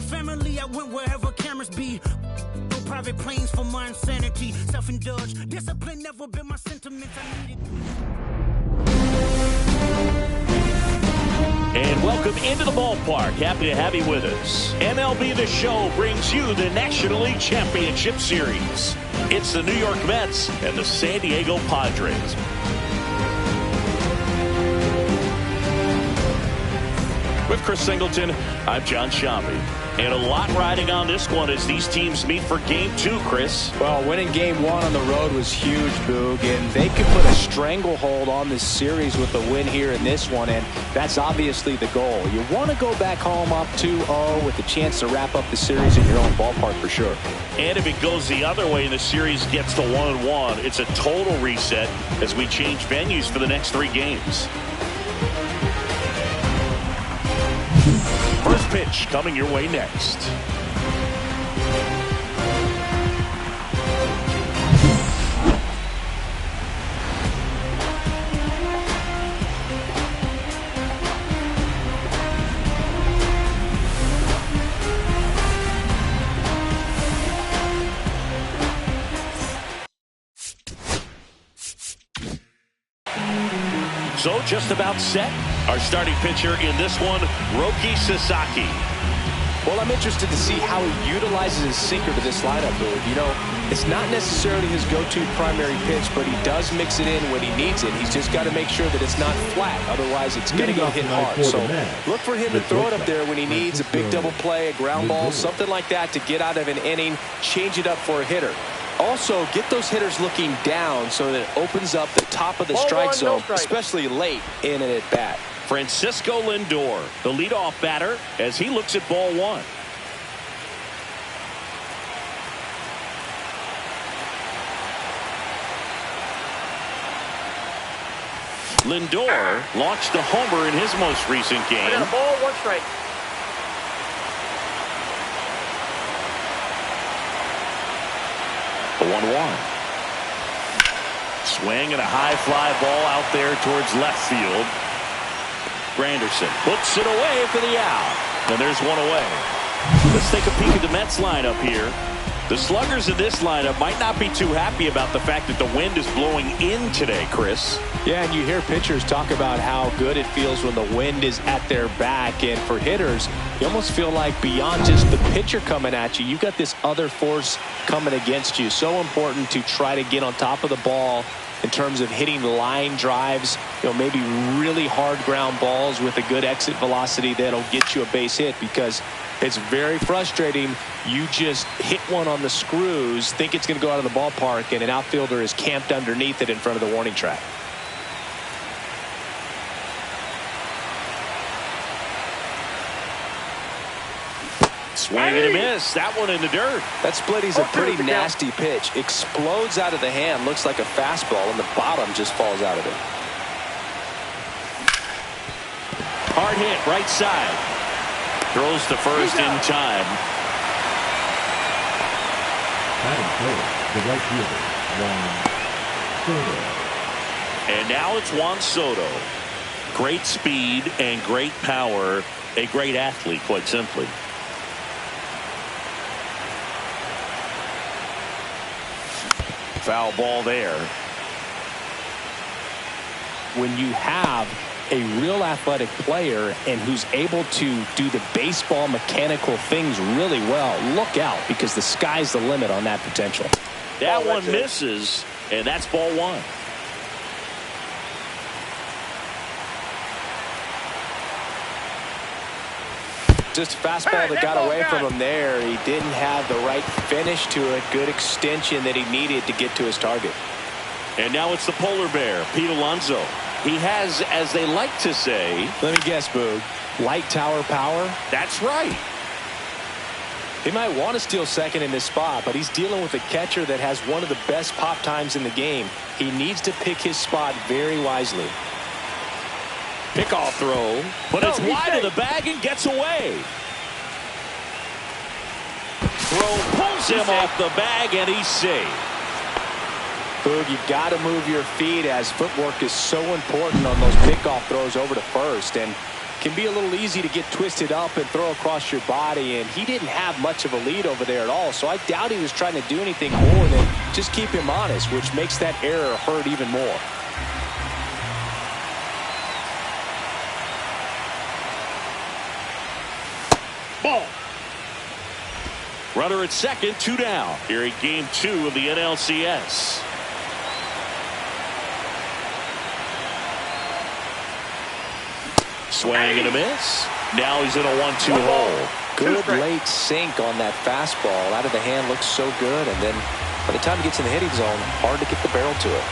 family, I went wherever cameras be. No private planes for my insanity. Self-indulge, discipline never been my sentiments. I needed. And welcome into the ballpark. Happy to have you with us. MLB The Show brings you the National League Championship Series. It's the New York Mets and the San Diego Padres. With Chris Singleton, I'm John Shambi. And a lot riding on this one as these teams meet for Game 2, Chris. Well, winning Game 1 on the road was huge, Boog, and they could put a stranglehold on this series with a win here in this one, and that's obviously the goal. You want to go back home up 2-0 with a chance to wrap up the series in your own ballpark for sure. And if it goes the other way and the series gets to 1-1, it's a total reset as we change venues for the next 3 games. First pitch coming your way next. So just about set. Our starting pitcher in this one, Roki Sasaki. Well, I'm interested to see how he utilizes his sinker to this lineup, Boog. You know, it's not necessarily his go-to primary pitch, but he does mix it in when he needs it. He's just got to make sure that it's not flat. Otherwise, it's going to get hit hard. So look for him to throw it up there when he needs a big double play, a ground ball, something like that to get out of an inning, change it up for a hitter. Also, get those hitters looking down so that it opens up the top of the strike zone, especially late in an at-bat. Francisco Lindor, the leadoff batter, as he looks at ball 1. Lindor launched a homer in his most recent game. I got a ball, 1 strike. The 1-1. Swing and a high fly ball out there towards left field. Granderson puts it away for the out. And there's one away. Let's take a peek at the Mets lineup here. The sluggers in this lineup might not be too happy about the fact that the wind is blowing in today, Chris. Yeah, and you hear pitchers talk about how good it feels when the wind is at their back. And for hitters, you almost feel like beyond just the pitcher coming at you, you've got this other force coming against you. So important to try to get on top of the ball in terms of hitting line drives, you know, maybe really hard ground balls with a good exit velocity that'll get you a base hit, because it's very frustrating. You just hit one on the screws, think it's going to go out of the ballpark, and an outfielder is camped underneath it in front of the warning track. Swing and a miss. That one in the dirt. That splitty's a pretty nasty pitch. Explodes out of the hand. Looks like a fastball, and the bottom just falls out of it. Hard hit, right side. Throws to first in time. The right fielder, Juan Soto. And now it's Juan Soto. Great speed and great power. A great athlete, quite simply. Foul ball there. When you have a real athletic player and who's able to do the baseball mechanical things really well, look out, because the sky's the limit on that potential. That one misses, and that's ball 1. Just a fastball that got away from him there. He didn't have the right finish to it. Good extension that he needed to get to his target. And now it's the polar bear, Pete Alonso. He has, as they like to say... Let me guess, Boog. Light tower power? That's right. He might want to steal second in this spot, but he's dealing with a catcher that has one of the best pop times in the game. He needs to pick his spot very wisely. Pickoff throw, but it's wide of the bag and gets away. Throw pulls him off the bag, and he's safe. Boog, you've got to move your feet, as footwork is so important on those pickoff throws over to first. And can be a little easy to get twisted up and throw across your body, and he didn't have much of a lead over there at all, so I doubt he was trying to do anything more than just keep him honest, which makes that error hurt even more. Ball. Runner at second, 2 down. Here in game 2 of the NLCS. Swing and a miss. Now he's in a 1-2 hole. Good late sink on that fastball. Out of the hand, looks so good, and then by the time he gets in the hitting zone, hard to get the barrel to it.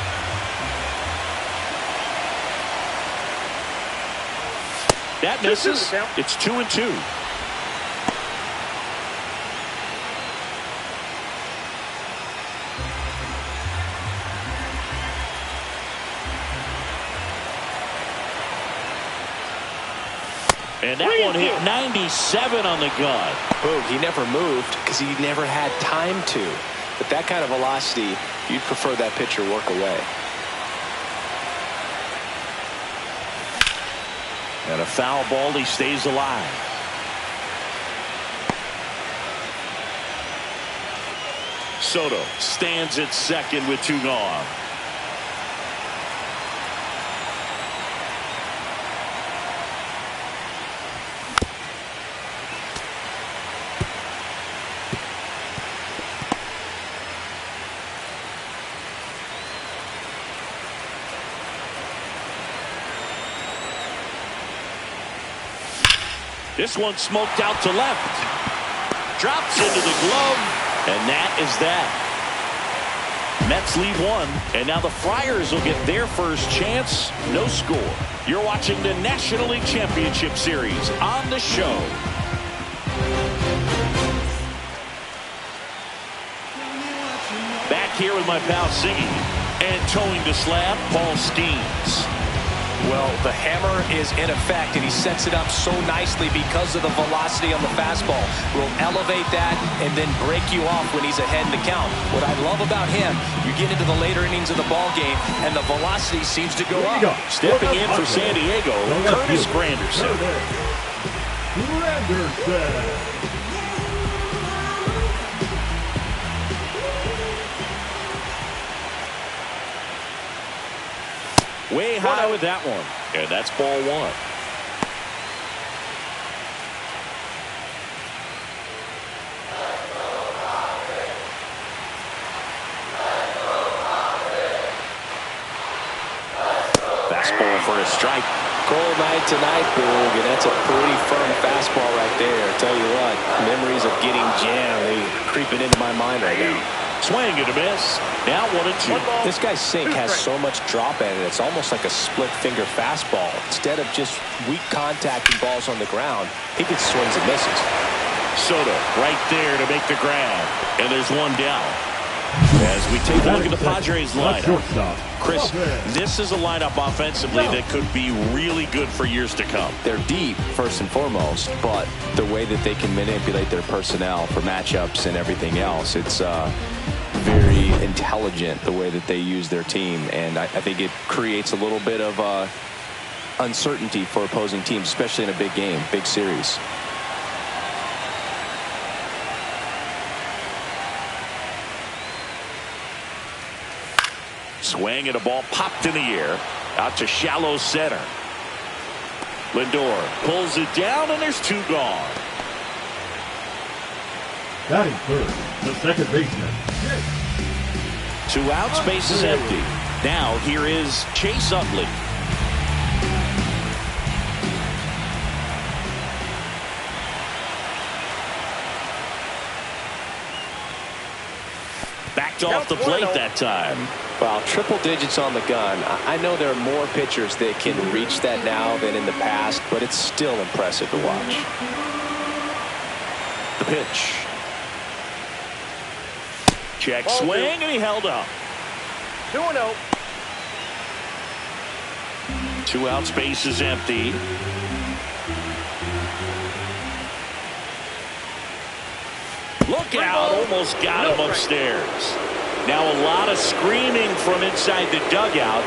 That misses. It's 2-2. And that one hit 97 on the gun. Boom, he never moved because he never had time to. But that kind of velocity, you'd prefer that pitcher work away. And a foul ball, he stays alive. Soto stands at second with 2 gone. This one smoked out to left. Drops into the glove, and that is that. Mets lead 1, and now the Friars will get their first chance. No score. You're watching the National League Championship Series on the show. Back here with my pal Siggy, and towing the slab, Paul Skeens. Well, the hammer is in effect, and he sets it up so nicely because of the velocity on the fastball. Will elevate that and then break you off when he's ahead in the count. What I love about him, you get into the later innings of the ball game, and the velocity seems to go up. Stepping in for San Diego, Curtis Granderson. Way high with that one. And that's ball 1. Fastball for a strike. Cold night tonight, Boog, and that's a pretty firm fastball right there. I tell you what, memories of getting jammed, they creeping into my mind right now. Swing and a miss. Now 1-2. This guy's sink has so much drop in it. It's almost like a split finger fastball. Instead of just weak contact and balls on the ground, he gets swings and misses. Soto right there to make the grab. And there's 1 down. As we take a look at the Padres lineup. Chris, this is a lineup offensively that could be really good for years to come. They're deep, first and foremost, but the way that they can manipulate their personnel for matchups and everything else, it's very intelligent the way that they use their team, and I think it creates a little bit of uncertainty for opposing teams, especially in a big game, big series. Swing and a ball popped in the air out to shallow center. Lindor pulls it down, and there's 2 gone. Batting first, the second baseman. 2 outs, base is empty. Now here is Chase Utley. Backed off the plate that time. Wow, triple digits on the gun. I know there are more pitchers that can reach that now than in the past, but it's still impressive to watch. The pitch. Check swing, and he held up. 2-0. 2 outs, base is empty. Look out, almost got him upstairs. Now a lot of screaming from inside the dugout.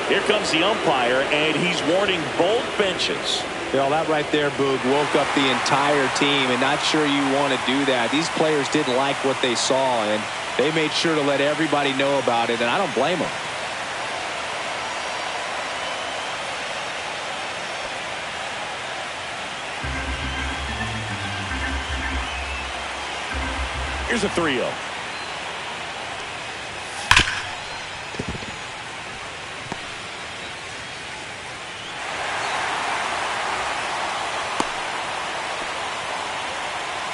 Here comes the umpire, and he's warning both benches. You know, that right there, Boog, woke up the entire team, and not sure you want to do that. These players didn't like what they saw, and they made sure to let everybody know about it, and I don't blame them. Here's a 3-0.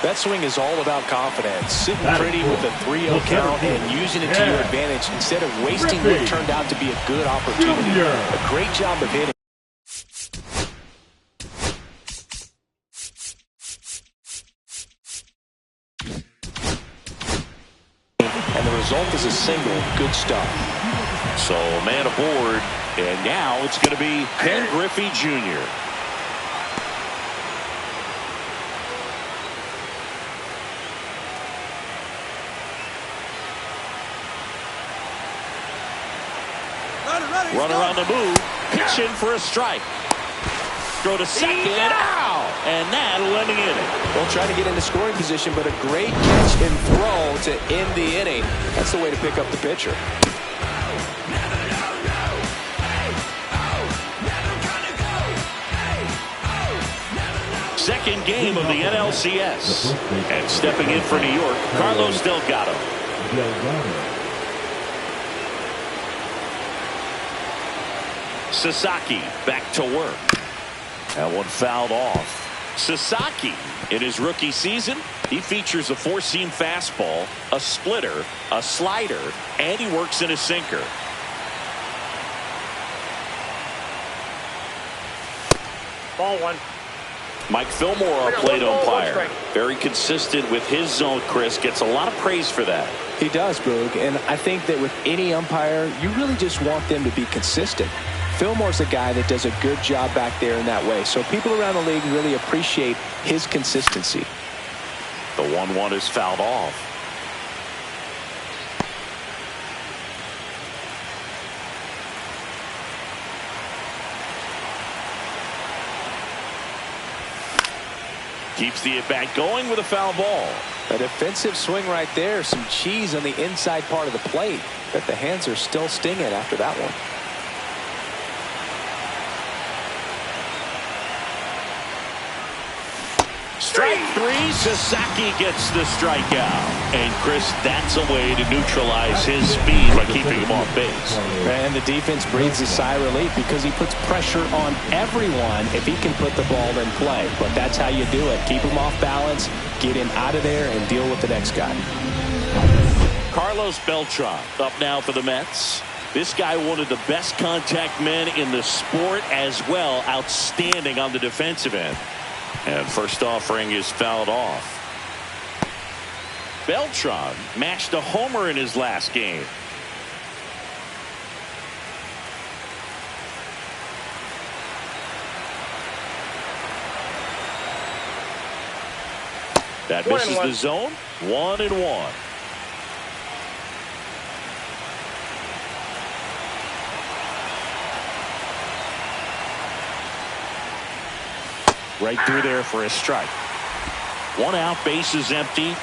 That swing is all about confidence. Sitting pretty with a 3-0 count and using it to your advantage instead of wasting what turned out to be a good opportunity. A great job of hitting. And the result is a single. Good stuff. So man aboard, and now it's going to be Ken Griffey Jr. Runner on the move, pitch in for a strike. Throw to second, out, and that'll end the inning. They'll try to get into scoring position, but a great catch and throw to end the inning. That's the way to pick up the pitcher. Second game of the NLCS. And stepping in for New York, Carlos Delgado. Sasaki back to work. That one fouled off. Sasaki, in his rookie season, he features a four-seam fastball, a splitter, a slider, and he works in a sinker. Ball one. Mike Fillmore, our plate umpire. Very consistent with his zone, Chris. Gets a lot of praise for that. He does, Boog, and I think that with any umpire, you really just want them to be consistent. Fillmore's a guy that does a good job back there in that way, so people around the league really appreciate his consistency. The 1-1 is fouled off. Keeps the at-bat going with a foul ball. A defensive swing right there. Some cheese on the inside part of the plate. But the hands are still stinging after that one. Strike three. Sasaki gets the strikeout. And, Chris, that's a way to neutralize his speed by keeping him off base. And the defense breathes a sigh of relief because he puts pressure on everyone if he can put the ball in play. But that's how you do it. Keep him off balance, get him out of there, and deal with the next guy. Carlos Beltran up now for the Mets. This guy, one of the best contact men in the sport as well. Outstanding on the defensive end. And first offering is fouled off. Beltran matched a homer in his last game. That misses the zone. 1-1. Right through there for a strike. One out, base is empty.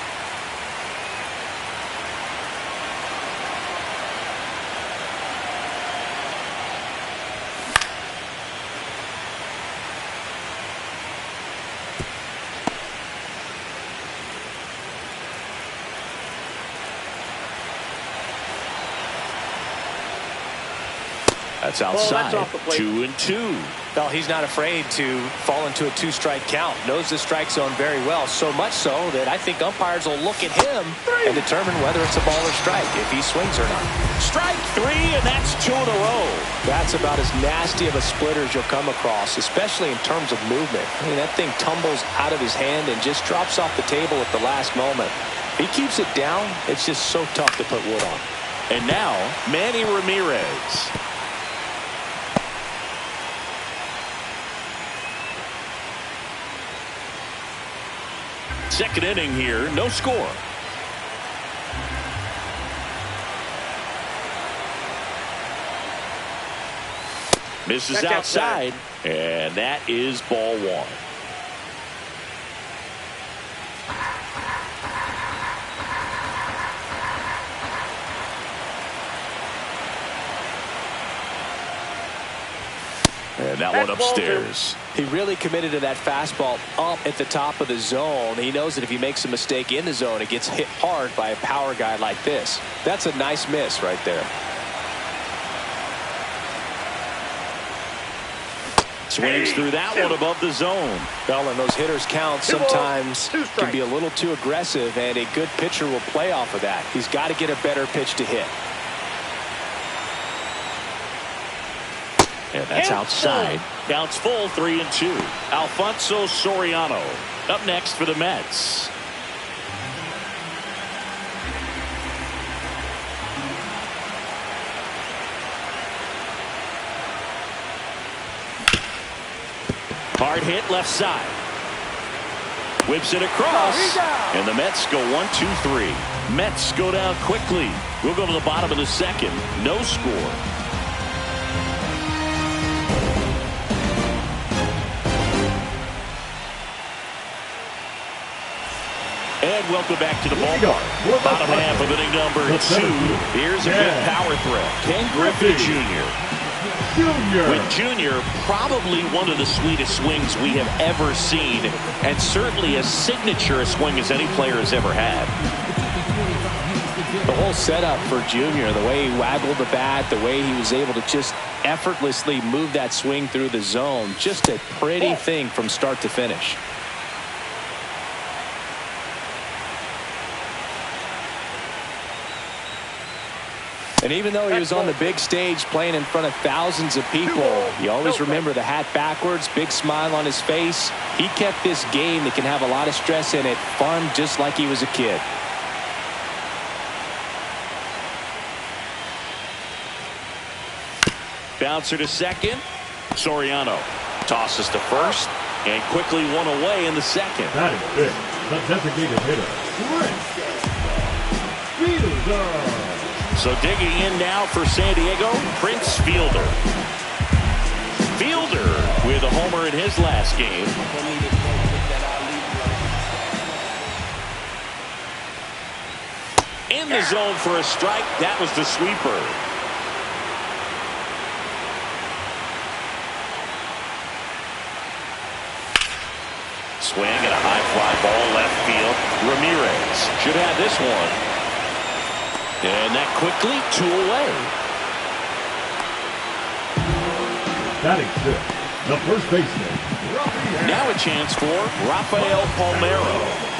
That's outside. Well, that's 2-2. Well, he's not afraid to fall into a two-strike count. Knows the strike zone very well. So much so that I think umpires will look at him and determine whether it's a ball or strike, if he swings or not. Strike three, and that's 2 in a row. That's about as nasty of a splitter as you'll come across, especially in terms of movement. I mean, that thing tumbles out of his hand and just drops off the table at the last moment. If he keeps it down, it's just so tough to put wood on. And now, Manny Ramirez. Second inning here, no score. Misses outside. And that is ball one. And that one upstairs. He really committed to that fastball up at the top of the zone. He knows that if he makes a mistake in the zone, it gets hit hard by a power guy like this. That's a nice miss right there. Swings through that one above the zone. Well, and those hitters count sometimes can be a little too aggressive, and a good pitcher will play off of that. He's got to get a better pitch to hit. And that's outside. Counts full, 3-2. Alfonso Soriano up next for the Mets. Hard hit left side. Whips it across. And the Mets go 1-2-3. Mets go down quickly. We'll go to the bottom of the second. No score. And welcome back to the ballpark. Bottom half of inning number 2. Here's a good power threat. Ken Griffey Jr. With Junior, probably one of the sweetest swings we have ever seen, and certainly as signature a swing as any player has ever had. The whole setup for Junior, the way he waggled the bat, the way he was able to just effortlessly move that swing through the zone, just a pretty thing from start to finish. And even though he was on the big stage playing in front of thousands of people, you always remember the hat backwards, big smile on his face. He kept this game that can have a lot of stress in it fun, just like he was a kid. Bouncer to second. Soriano tosses to first and quickly one away in the second. That is it. The designated hitter, Prince Fielder. So digging in now for San Diego, Prince Fielder. Fielder with a homer in his last game. In the zone for a strike. That was the sweeper. Swing and a high fly ball left field. Ramirez should have this one. And that quickly 2 away. Batting fifth, the first baseman. Now a chance for Rafael Palmeiro.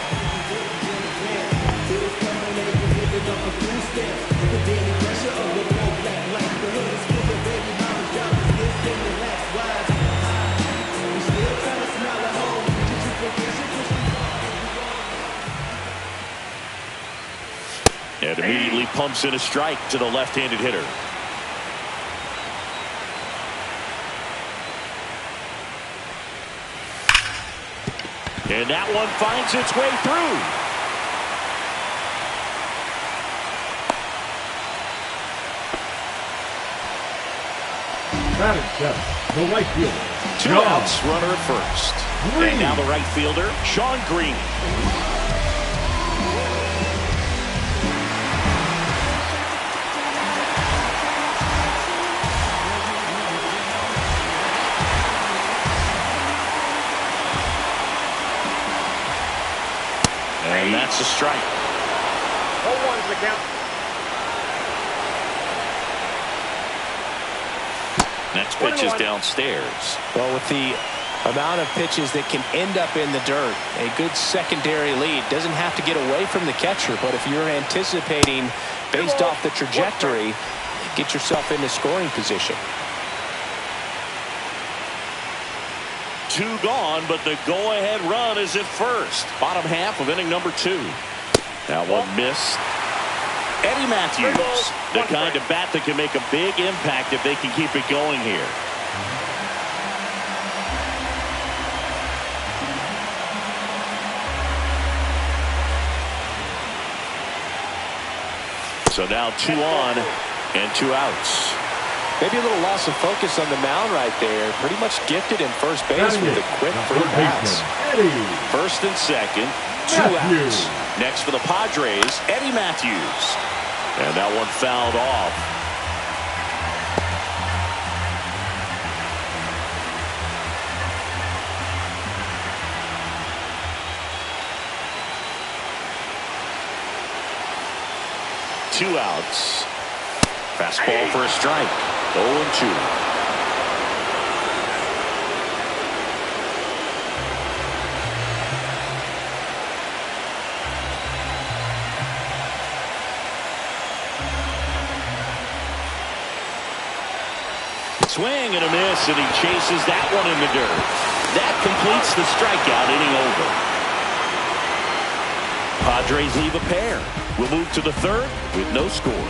And immediately pumps in a strike to the left-handed hitter. And that one finds its way through. Batting seventh, the right fielder. 2 outs, runner at first. And now the right fielder, Sean Green. And that's a strike. 0-1's the count. Next pitch is downstairs. Well, with the amount of pitches that can end up in the dirt, a good secondary lead doesn't have to get away from the catcher, but if you're anticipating based off the trajectory, get yourself into scoring position. 2 gone, but the go-ahead run is at first. Bottom half of inning number 2. That one missed. Eddie Matthews, the kind of bat that can make a big impact if they can keep it going here. So now 2 on and 2 outs. Maybe a little loss of focus on the mound right there. Pretty much gifted in first base with a quick free pass. First and second, 2 outs. Next for the Padres, Eddie Matthews. And that one fouled off. Two outs. Fastball for a strike. 0-2. Swing and a miss, and he chases that one in the dirt. That completes the strikeout inning over. Padres leave a pair. We'll move to the third with no score.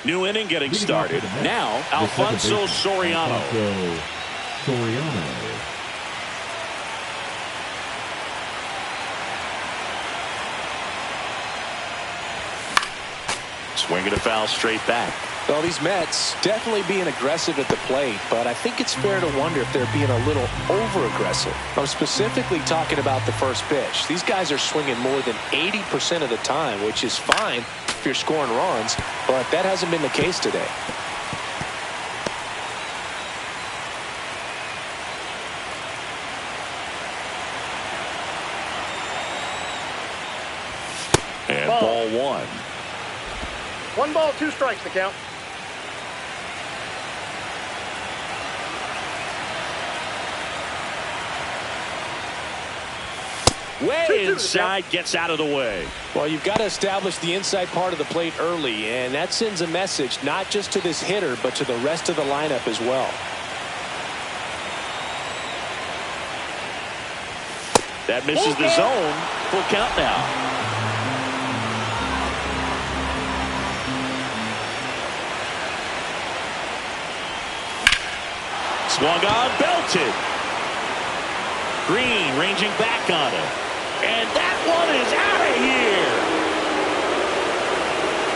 New inning getting started. Now, Alfonso Soriano. Swing and a foul straight back. Well, these Mets definitely being aggressive at the plate, but I think it's fair to wonder if they're being a little over-aggressive. I'm specifically talking about the first pitch. These guys are swinging more than 80% of the time, which is fine if you're scoring runs, but that hasn't been the case today. And ball one. 1 ball, 2 strikes to count. Way inside, gets out of the way. Well, you've got to establish the inside part of the plate early, and that sends a message not just to this hitter, but to the rest of the lineup as well. That misses the zone. Full count now. Swung on, belted. Green ranging back on it. And that one is out of here.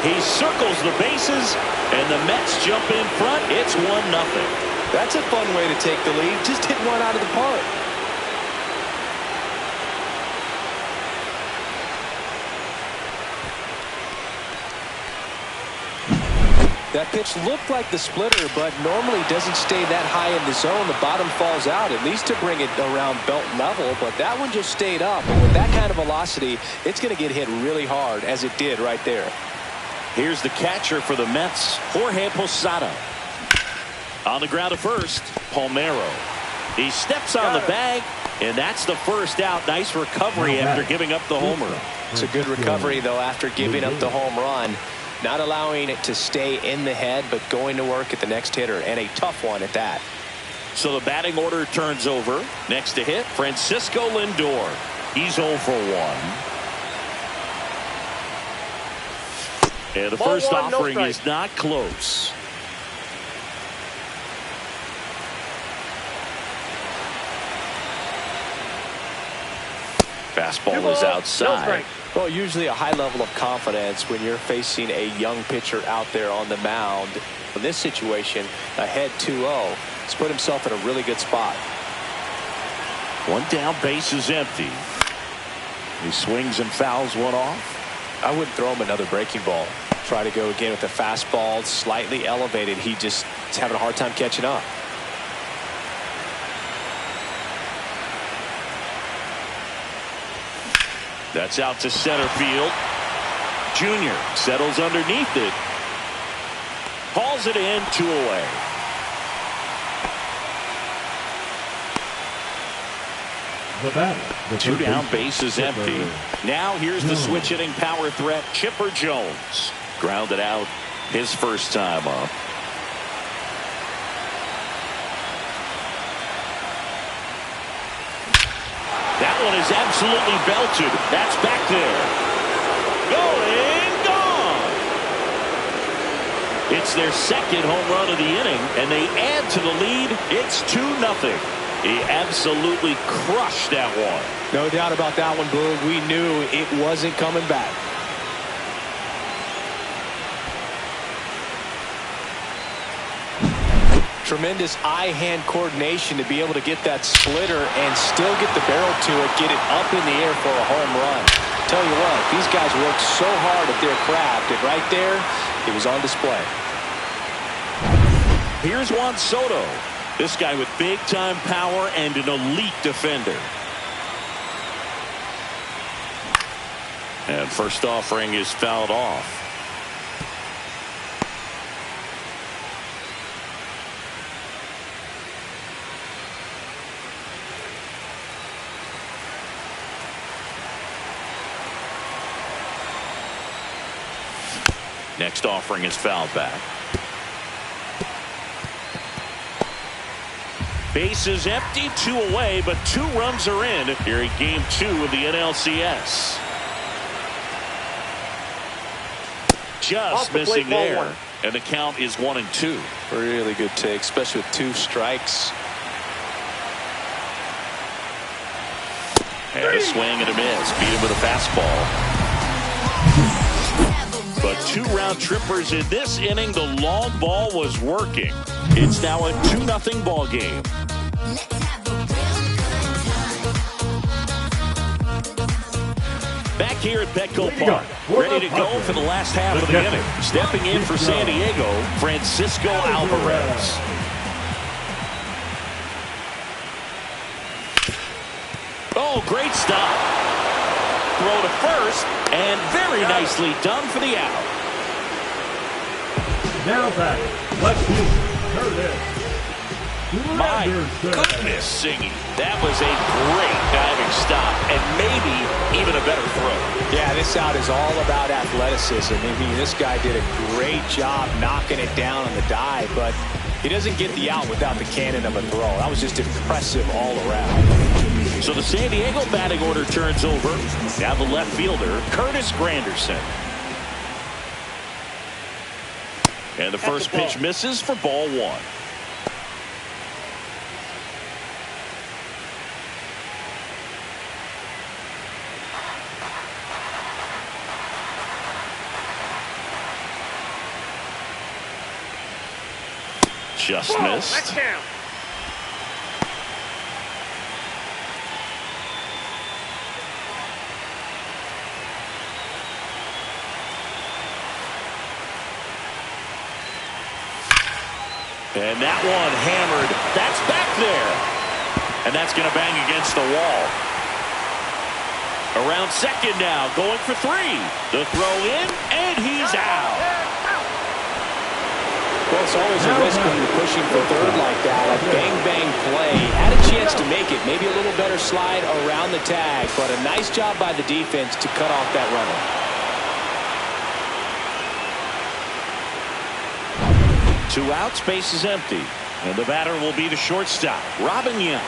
He circles the bases, and the Mets jump in front. It's 1-0. That's a fun way to take the lead. Just hit one out of the park. That pitch looked like the splitter, but normally doesn't stay that high in the zone. The bottom falls out, at least to bring it around belt level, but that one just stayed up. And with that kind of velocity, it's going to get hit really hard, as it did right there. Here's the catcher for the Mets, Jorge Posada. On the ground at first, Palmeiro. He steps on the bag, and that's the first out. Nice recovery after giving up the homer. It's a good recovery, though, after giving up the home run. Not allowing it to stay in the head, but going to work at the next hitter, and a tough one at that. So the batting order turns over. Next to hit, Francisco Lindor. He's 0 for 1. And the first offering is not close. Fastball is outside. Well, usually a high level of confidence when you're facing a young pitcher out there on the mound. In this situation, ahead 2-0. He's put himself in a really good spot. One down, base is empty. He swings and fouls one off. I wouldn't throw him another breaking ball. Try to go again with the fastball, slightly elevated. He's having a hard time catching up. That's out to center field. Junior settles underneath it. Hauls it in, 2 away. The batter. The 2 down, base is empty. Now here's the switch hitting power threat, Chipper Jones. Grounded out his first time up. That one is absolutely belted. That's back there. Going, gone. It's their second home run of the inning, and they add to the lead. It's 2-0. He absolutely crushed that one. No doubt about that one, Boog. We knew it wasn't coming back. Tremendous eye-hand coordination to be able to get that splitter and still get the barrel to it, get it up in the air for a home run. Tell you what, these guys work so hard at their craft, and right there, it was on display. Here's Juan Soto. This guy with big-time power and an elite defender. And first offering is fouled off. Next offering is fouled back. Base is empty, 2 away, but 2 runs are in here in Game 2 of the NLCS. Just missing there, and the count is 1-2. Really good take, especially with 2 strikes. And a swing and a miss. Beat him with a fastball. But 2 round trippers in this inning. The long ball was working. It's now a 2-0 ball game. Back here at Petco Park, ready to go for the last half of the inning. Stepping in for San Diego, Francisco Alvarez. Oh, great stop. Throw to first, and very nicely done for the out. Now back, left field, Curtis. My goodness, Singy. That was a great diving stop, and maybe even a better throw. Yeah, this out is all about athleticism. I mean, this guy did a great job knocking it down on the dive, but he doesn't get the out without the cannon of a throw. That was just impressive all around. So the San Diego batting order turns over. Now the left fielder, Curtis Granderson. And the first pitch misses for ball 1. Just missed. And that one hammered. That's back there. And that's going to bang against the wall. Around second now, going for 3. The throw in, and he's out. Well, it's always a risk when you're pushing for third like that. A bang-bang play. Had a chance to make it. Maybe a little better slide around the tag, but a nice job by the defense to cut off that runner. 2 outs, base is empty. And the batter will be the shortstop, Robin Yount.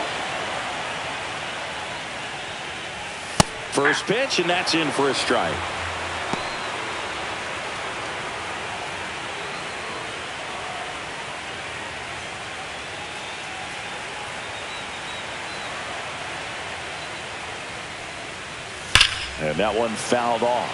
First pitch, and that's in for a strike. And that one fouled off.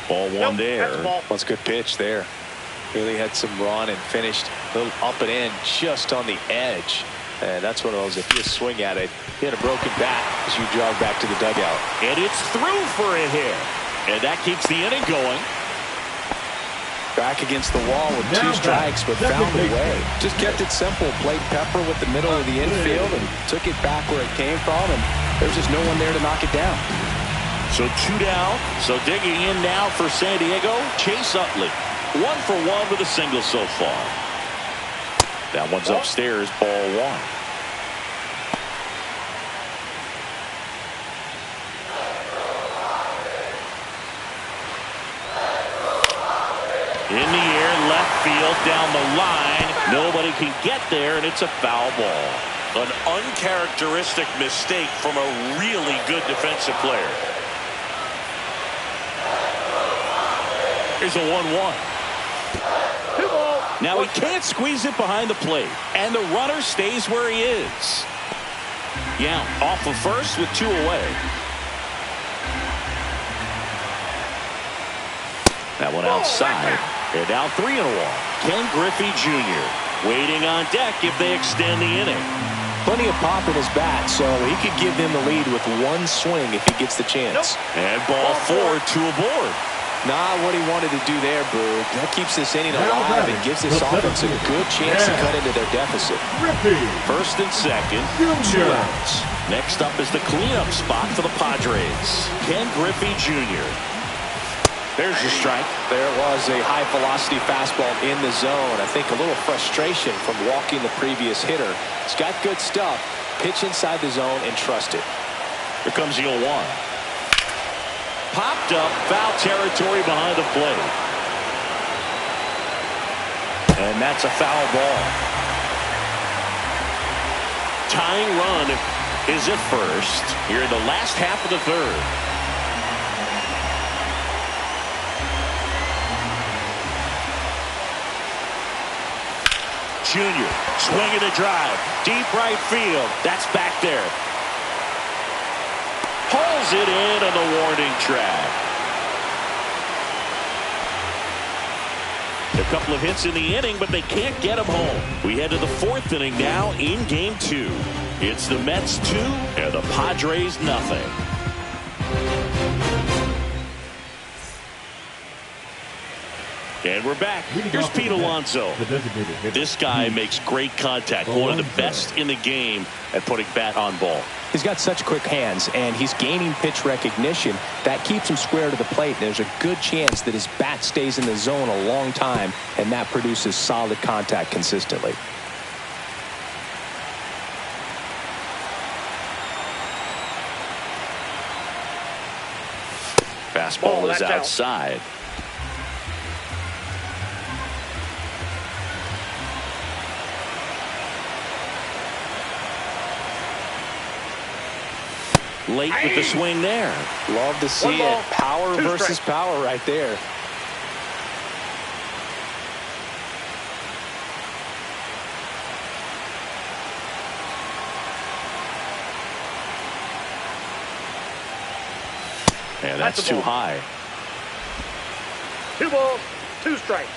Ball 1 there. That's a good pitch there. Really had some run and finished a little up and in just on the edge. And that's one of those, if you swing at it, you had a broken bat as you jog back to the dugout. And it's through for a hit. And that keeps the inning going. Back against the wall with 2 strikes, but found a way. Just kept it simple. Played pepper with the middle of the infield and took it back where it came from. And there's just no one there to knock it down. So 2 down. So digging in now for San Diego, Chase Utley. 1 for 1 with a single so far. That one's upstairs, ball 1. In the air, left field, down the line. Nobody can get there, and it's a foul ball. An uncharacteristic mistake from a really good defensive player. Here's a 1-1. Now he can't squeeze it behind the plate, and the runner stays where he is. Yeah, off of first with 2 away. That one outside. And now 3-1. Ken Griffey Jr. waiting on deck if they extend the inning. Plenty of pop in his bat, so he could give them the lead with 1 swing if he gets the chance. And ball 4, 2 aboard. Not what he wanted to do there, Boo. That keeps this inning alive and gives this offense a good chance to cut into their deficit. First and second, 2 outs. Next up is the cleanup spot for the Padres. Ken Griffey Jr. There's your strike. There was a high-velocity fastball in the zone. I think a little frustration from walking the previous hitter. He's got good stuff. Pitch inside the zone and trust it. Here comes the 0-1. Popped up, foul territory behind the plate. And that's a foul ball. Tying run is at first here in the last half of the 3rd. Junior swinging a drive. Deep right field. That's back there. Pulls it in on the warning track. A couple of hits in the inning, but they can't get him home. We head to the 4th inning now in Game 2. It's the Mets 2 and the Padres nothing. And we're back. Here's Pete Alonso. This guy makes great contact. One of the best in the game at putting bat on ball. He's got such quick hands, and he's gaining pitch recognition. That keeps him square to the plate. There's a good chance that his bat stays in the zone a long time, and that produces solid contact consistently. Fastball is outside. Late with the swing there. Love to see it. Power versus power right there. And that's too high. 2 balls, 2 strikes.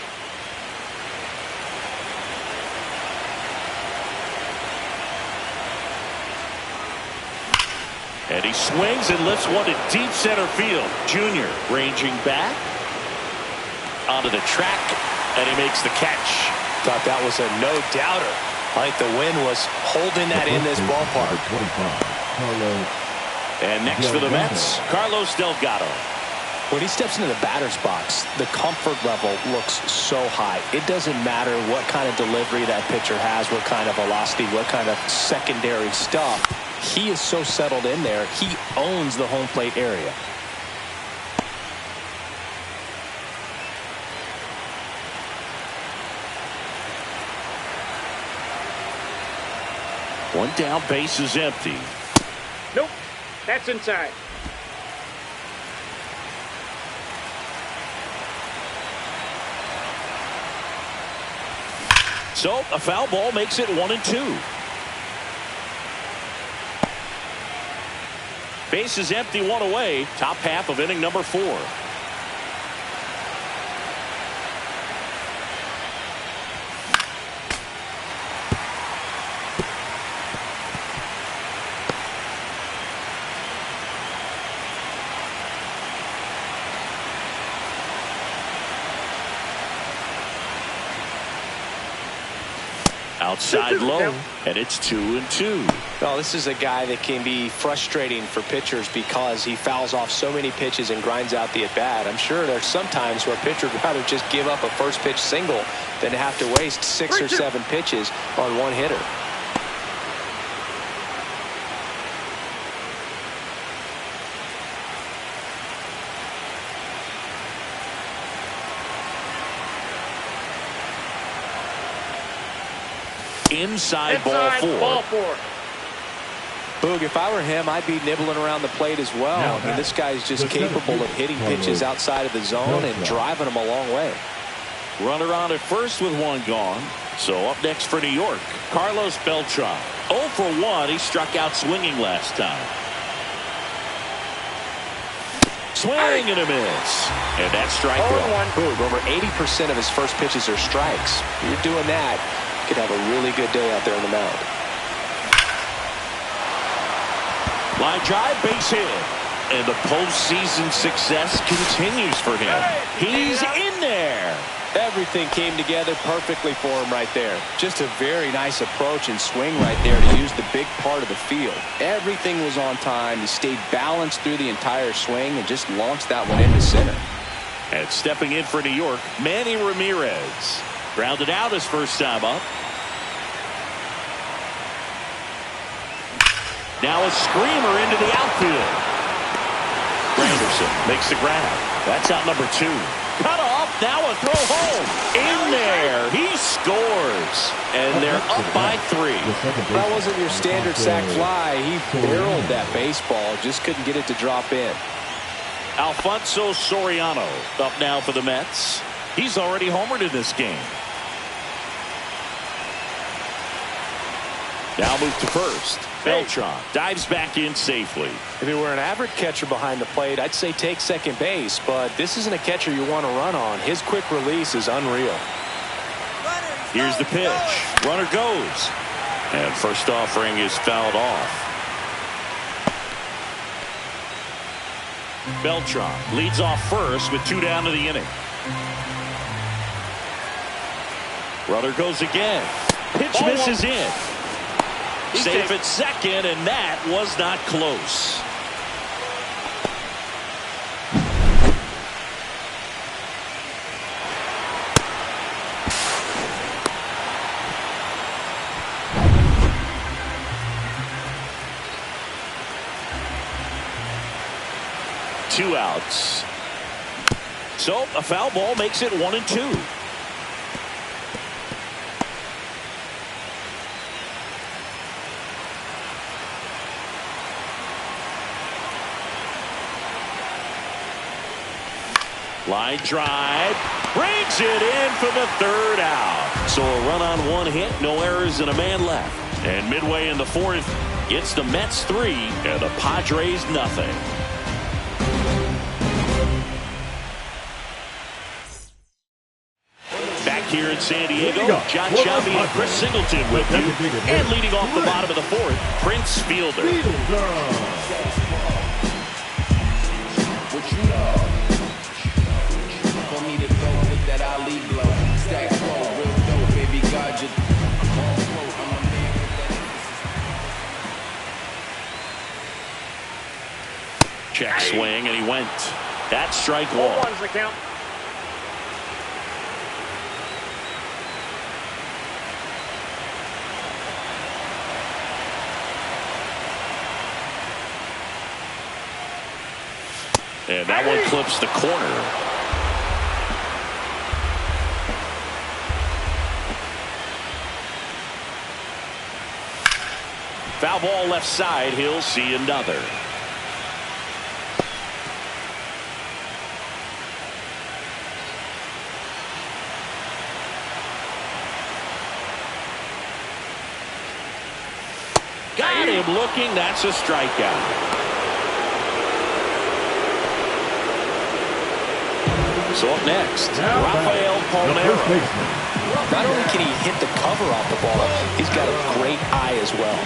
And he swings and lifts one to deep center field. Junior ranging back onto the track, and he makes the catch. Thought that was a no-doubter. I think the wind was holding that in this ballpark. And next for the Mets, Carlos Delgado. When he steps into the batter's box, the comfort level looks so high. It doesn't matter what kind of delivery that pitcher has, what kind of velocity, what kind of secondary stuff. He is so settled in there. He owns the home plate area. One down, base is empty. Nope, that's inside. So a foul ball makes it 1-2. Base is empty, 1 away. Top half of inning number 4. Outside low, and it's 2-2. Well, this is a guy that can be frustrating for pitchers because he fouls off so many pitches and grinds out the at-bat. I'm sure there's some times where a pitcher would rather just give up a first pitch single than to have to waste 6 or 7 pitches on one hitter. inside ball four. Boog, if I were him, I'd be nibbling around the plate as well. I mean, this guy's just capable of hitting pitches outside of the zone and driving them a long way. Runner on at first with one gone. So up next for New York, Carlos Beltran. 0 for 1. He struck out swinging last time. Swing and a miss. And that's strike one. Boog, over 80% of his first pitches are strikes. If you're doing that, you could have a really good day out there on the mound. Line drive, base hit. And the postseason success continues for him. He's in there. Everything came together perfectly for him right there. Just a very nice approach and swing right there to use the big part of the field. Everything was on time. He stayed balanced through the entire swing and just launched that one into center. And stepping in for New York, Manny Ramirez. Grounded out his first time up. Now a screamer into the outfield. Granderson makes the grab. That's out number 2. Cut off. Now a throw home. In there. He scores. And they're up by 3. That wasn't your standard sac fly. He barreled that baseball. Just couldn't get it to drop in. Alfonso Soriano up now for the Mets. He's already homered in this game. Now move to first. Beltran dives back in safely. If he were an average catcher behind the plate, I'd say take second base, but this isn't a catcher you want to run on. His quick release is unreal. Here's the pitch. Runner goes. And first offering is fouled off. Beltran leads off first with 2 down to the inning. Runner goes again. Pitch misses in. Safe at second, and that was not close. Two outs. So a foul ball makes it 1-2. Line drive, brings it in for the 3rd out. So a run on 1 hit, no errors and a man left. And midway in the 4th, it's the Mets 3 and the Padres nothing. Back here in San Diego, John Shelby and Chris Singleton with you. And leading off the bottom of the 4th, Prince Fielder. Check swing, and he went. That's strike 1. 1's the count. And that one clips the corner. Foul ball left side. He'll see another. Got him looking. That's a strikeout. So up next, Rafael Palmeiro. Not only can he hit the cover off the ball, he's got a great eye as well.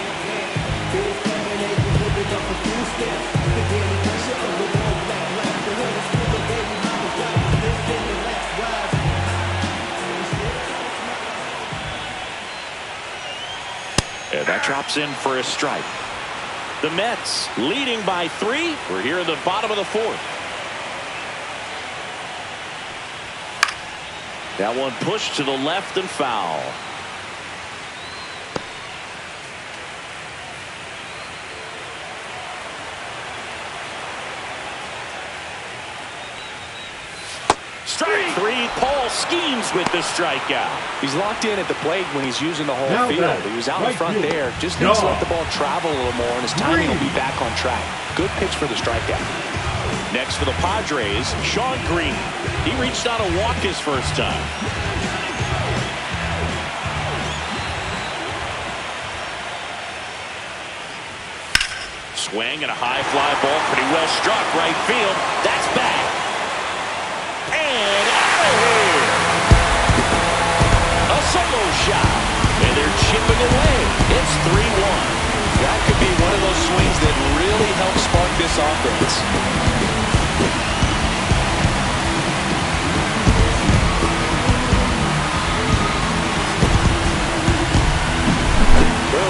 And that drops in for a strike. The Mets leading by 3. We're here in the bottom of the 4th. That one pushed to the left and foul. Strike three. Paul schemes with the strikeout. He's locked in at the plate when he's using the whole Now field. back. He was out in Right front field. there. Just needs to let Dog. the ball travel a little more, and his timing will be back on track. Good pitch for the strikeout. Next for the Padres, Sean Green. He reached out a walk his first time. Swing and a high fly ball, pretty well struck right field. That's back. And out of here. A solo shot. And they're chipping away. It's 3-1. That could be one of those swings that really helps spark this offense.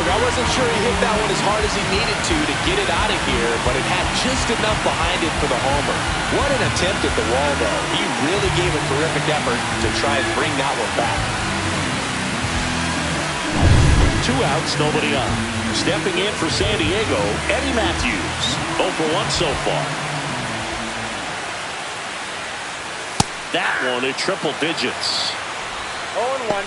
I wasn't sure he hit that one as hard as he needed to get it out of here, but it had just enough behind it for the homer. What an attempt at the wall, though. He really gave a terrific effort to try and bring that one back. 2 outs, nobody on. Stepping in for San Diego, Eddie Matthews. 0 for 1 so far. That one at triple digits. 0-1.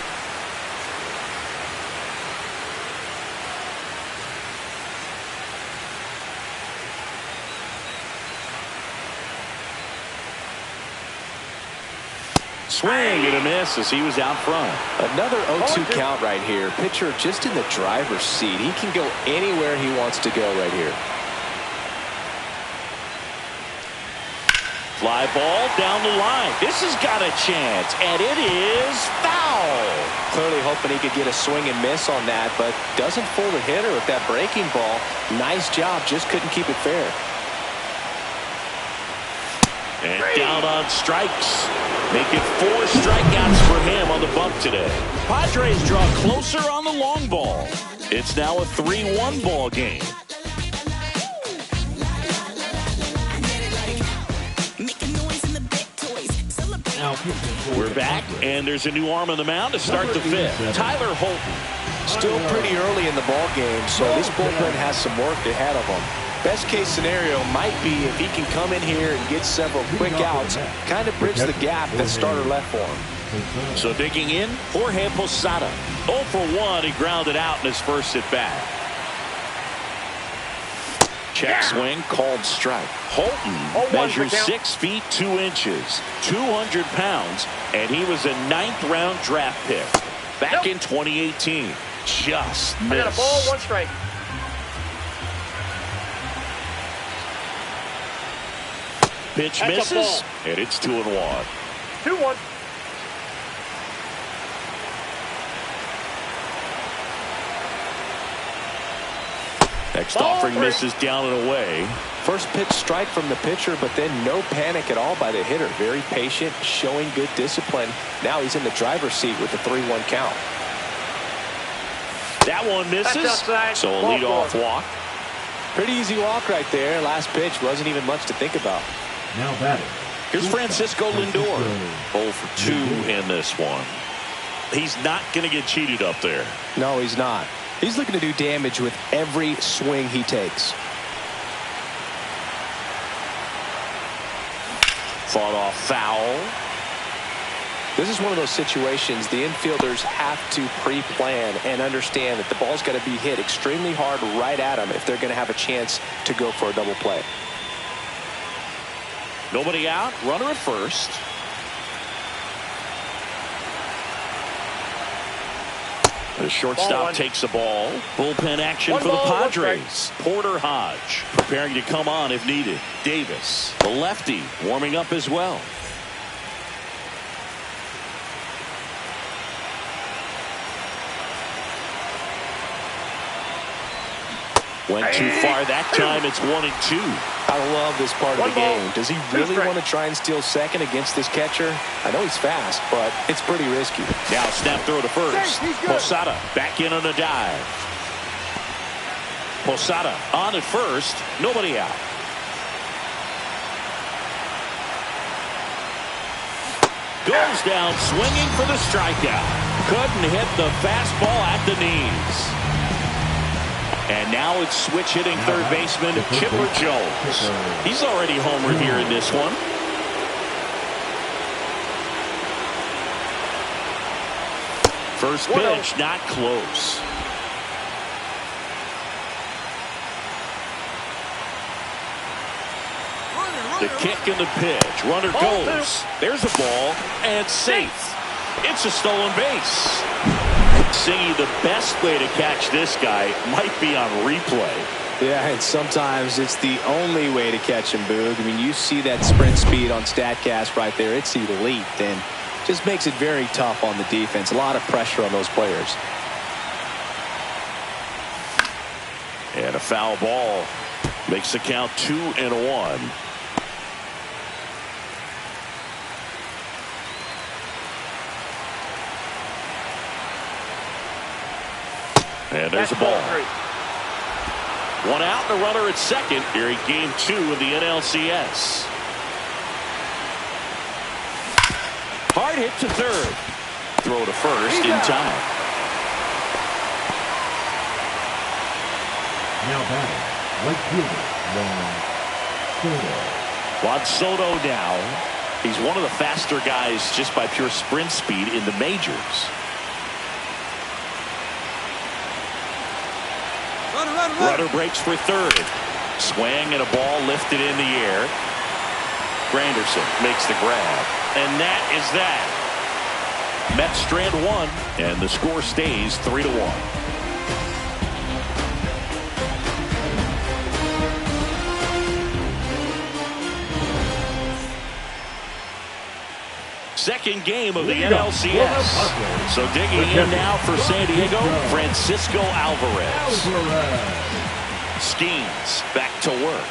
Swing and a miss as he was out front. Another 0-2 count right here. Pitcher just in the driver's seat. He can go anywhere he wants to go right here. Fly ball down the line. This has got a chance, and it is foul. Clearly hoping he could get a swing and miss on that, but doesn't fool the hitter with that breaking ball. Nice job, just couldn't keep it fair. And down on strikes. Make it 4 strikeouts for him on the bump today. Padres draw closer on the long ball. It's now a 3-1 ball game. We're back, and there's a new arm on the mound to start the 5th. Tyler Holton. Still pretty early in the ball game, so this bullpen has some work ahead of him. Best case scenario might be if he can come in here and get several quick outs, kind of bridge the gap that starter left for him. So digging in, Jorge Posada. 0 for 1, he grounded out in his first at bat. Check swing, called strike. Holton measures 6 feet 2 inches, 200 pounds, and he was a 9th round draft pick back in 2018. Just missed. I got a ball, 1 strike. Pitch That's misses, and it's 2-1. 2-1. Next Ball offering 3. misses down and away. First pitch strike from the pitcher, but then no panic at all by the hitter. Very patient, showing good discipline. Now he's in the driver's seat with the 3-1 count. That one misses, That's outside. so a Ball leadoff 4. walk. Pretty easy walk right there. Last pitch wasn't even much to think about. Now batting. Here's Francisco Lindor. 0 for 2 in this one. He's not going to get cheated up there. No, he's not. He's looking to do damage with every swing he takes. Fought off foul. This is one of those situations the infielders have to pre-plan and understand that the ball's got to be hit extremely hard right at them if they're going to have a chance to go for a double play. Nobody out. Runner at first. The shortstop takes the ball. Bullpen action for the Padres. Porter Hodge preparing to come on if needed. Davis, the lefty, warming up as well. Went too far that time. It's 1-2. I love this part of the game. Does he really want to try and steal second against this catcher? I know he's fast, but it's pretty risky. Now snap throw to first. Posada back in on a dive. Posada on at first. Nobody out. Goes down swinging for the strikeout. Couldn't hit the fastball at the knees. And now it's switch hitting third baseman Chipper Jones. He's already homered here in this one. First pitch, not close. The kick and the pitch. Runner goes. There's a ball and safe. It's a stolen base. Singy, the best way to catch this guy might be on replay. Yeah, and sometimes it's the only way to catch him, Boog. I mean, you see that sprint speed on StatCast right there. It's elite, and just makes it very tough on the defense. A lot of pressure on those players. And a foul ball makes the count 2-1. And there's a ball. One out and a runner at second here in game 2 of the NLCS. Hard hit to third. Throw to first in time. Now batting, right fielder, Juan Soto now. He's one of the faster guys just by pure sprint speed in the majors. Runner breaks for third. Swing and a ball lifted in the air. Granderson makes the grab. And that is that. Mets strand one, and the score stays 3-1. Second game of the NLCS. So digging in now for San Diego, Francisco Alvarez. Schemes back to work.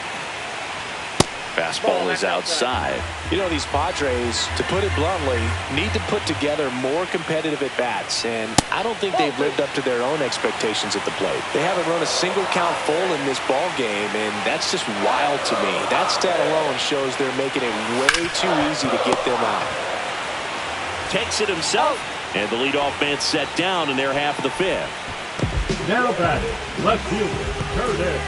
Fastball is outside. You know, these Padres, to put it bluntly, need to put together more competitive at-bats, and I don't think they've lived up to their own expectations at the plate. They haven't run a single count full in this ball game, and that's just wild to me. That stat alone shows they're making it way too easy to get them out. Takes it himself, and the leadoff man set down in their half of the fifth. now batting, left fielder, Curtis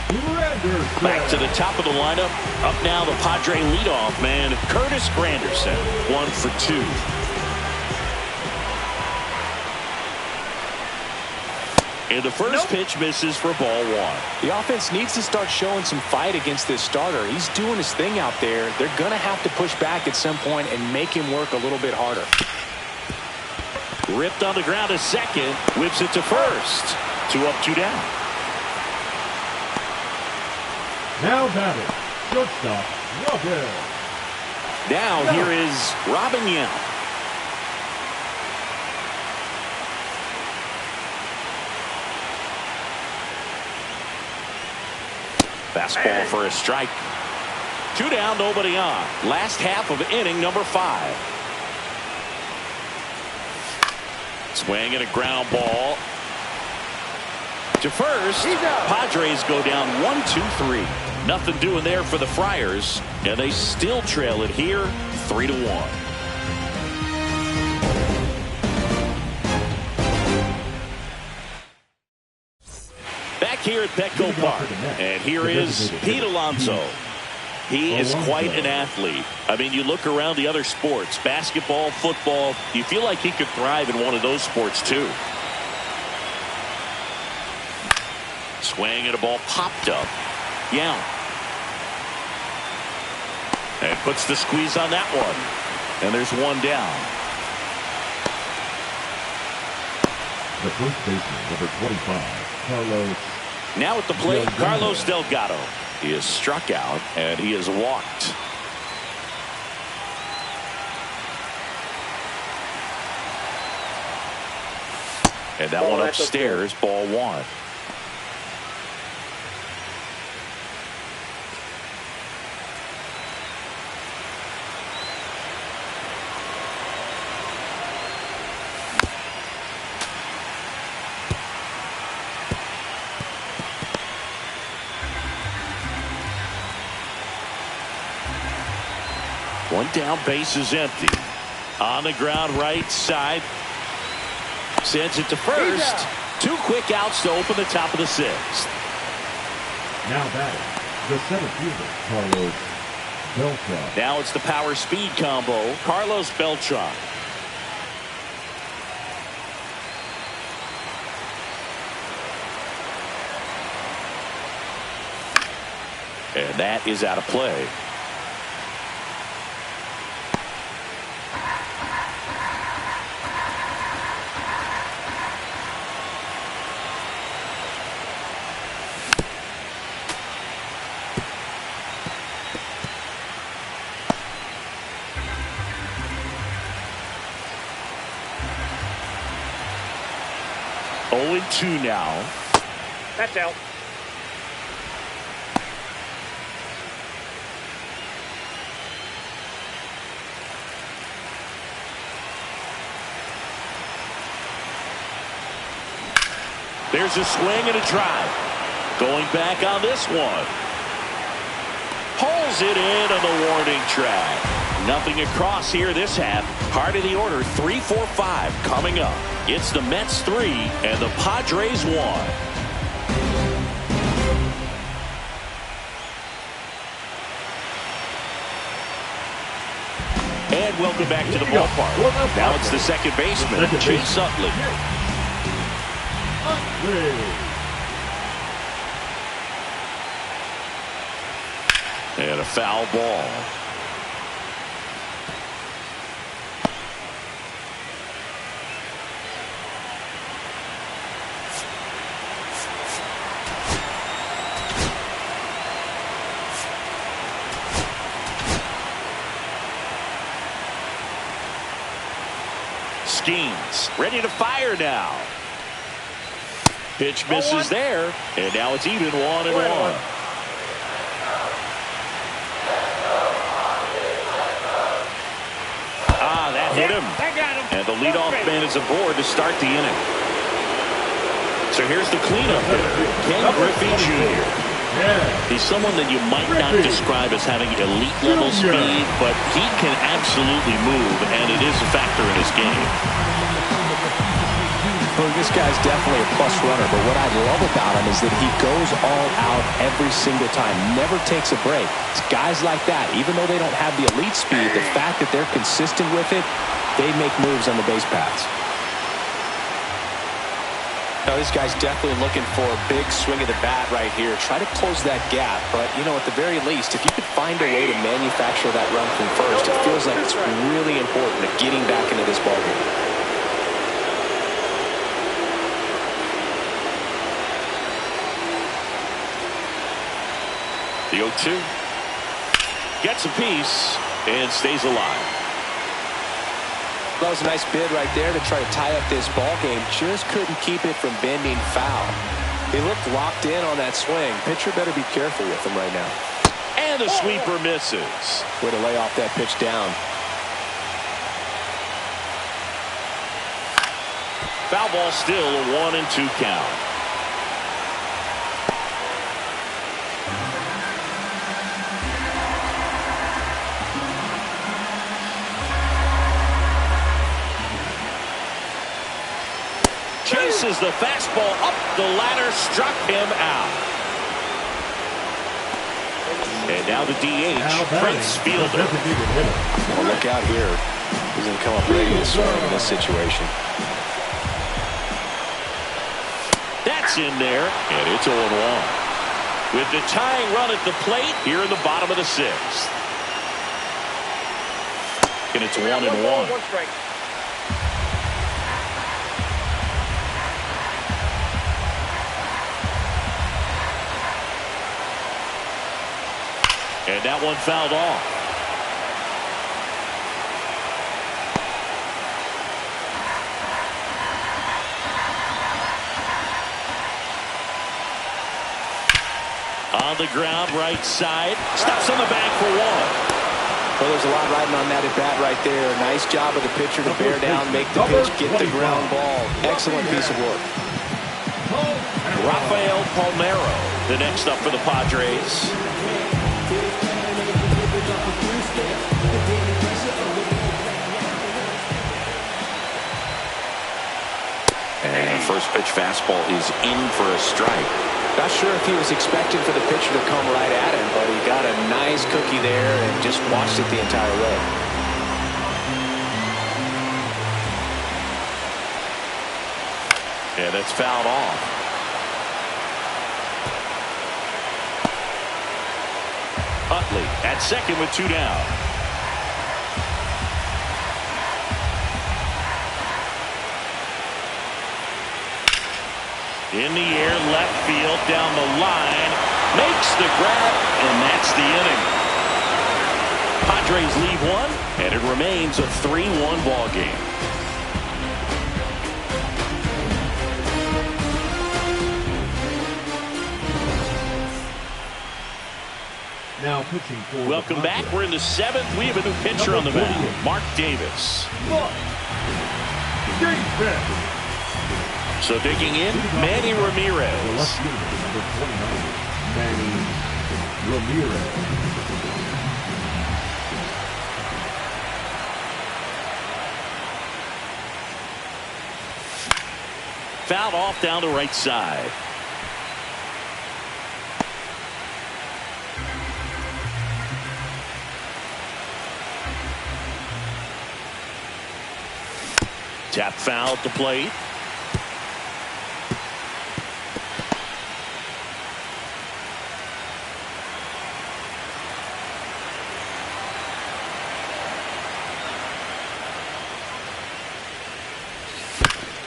Granderson. Back to the top of the lineup. Up now the Padre leadoff man, Curtis Granderson, 1 for 2. And the first pitch misses for ball one. The offense needs to start showing some fight against this starter. He's doing his thing out there. They're going to have to push back at some point and make him work a little bit harder. Ripped on the ground to second. Whips it to first. 2 up, 2 down. Now batting, shortstop, Robin. Now here is Robin Yount. Fastball for a strike. 2 down, nobody on. Last half of inning number 5. Swing and a ground ball to first. Padres go down 1-2-3. Nothing doing there for the Friars, and they still trail it here 3-1. Back here at Petco Park, and here is Pete Alonso. He is quite an athlete. I mean, you look around the other sports, basketball, football, you feel like he could thrive in one of those sports too. Swing and a ball popped up. Yount. And puts the squeeze on that one. And there's 1 down. The first baseman, number 25, Carlos. Now at the plate, Carlos Delgado. He is struck out, and he is walked. And that one upstairs, ball 1. One down, base is empty. On the ground, right side. Sends it to first. 2 quick outs to open the top of the 6th. Now batting, the center fielder, Carlos Beltran. Now it's the power speed combo, Carlos Beltran. And that is out of play. Oh, 2 now. That's out. There's a swing and a drive. Going back on this one. Pulls it in on the warning track. Nothing across here this half. Heart of the order, 3, 4, 5 coming up. It's the Mets 3 and the Padres 1. And welcome back to the ballpark. Now it's the second baseman, Chase Utley. And a foul ball. Skeens ready to fire now. Pitch misses there, and now it's even 1-1. That hit him. And the leadoff man is aboard to start the inning. So here's the cleanup hitter, Ken Griffey Jr. He's someone that you might not describe as having elite level speed, but he can absolutely move, and it is a factor in his game. Well, this guy's definitely a plus runner, but what I love about him is that he goes all out every single time, never takes a break. It's guys like that, even though they don't have the elite speed, the fact that they're consistent with it, they make moves on the base paths. Now, this guy's definitely looking for a big swing of the bat right here. Try to close that gap, but, you know, at the very least, if you could find a way to manufacture that run from first, it feels like it's really important to getting back into this ballgame. The 0-2 gets a piece and stays alive. That was a nice bid right there to try to tie up this ball game. Just couldn't keep it from bending foul. He looked locked in on that swing. Pitcher better be careful with him right now. And the sweeper misses. Way to lay off that pitch down. Foul ball, still a 1-2 count. Chases the fastball up the ladder, struck him out. And now the DH, Prince Fielder. Well, look out here. He's going to come up ready to swing in this situation. That's in there, and it's 0-1. With the tying run at the plate here in the bottom of the 6th. And it's 1-1. One strike. And that one fouled off. On the ground, right side. Stops on the bag for 1. Well, there's a lot riding on that at bat right there. Nice job of the pitcher to bear down, make the pitch, get the ground ball. Excellent piece of work. Rafael Palmeiro, the next up for the Padres. And first pitch fastball is in for a strike. Not sure if he was expecting for the pitcher to come right at him, but he got a nice cookie there and just watched it the entire way. Yeah, that's fouled off. Utley at second with 2 down. In the air, left field, down the line, makes the grab, and that's the inning. Padres lead 1, and it remains a 3-1 ball game. Now pitching for Welcome back. We're in the 7th. We have a new pitcher on the mound, Mark Davis. So digging in, Manny Ramirez. The left fielder, number 29, Manny Ramirez. Fouled off down the right side. Tap foul at the plate.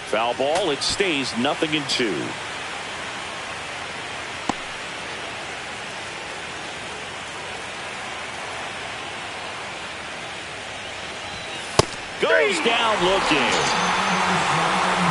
Foul ball. It stays 0-2. Goes down looking.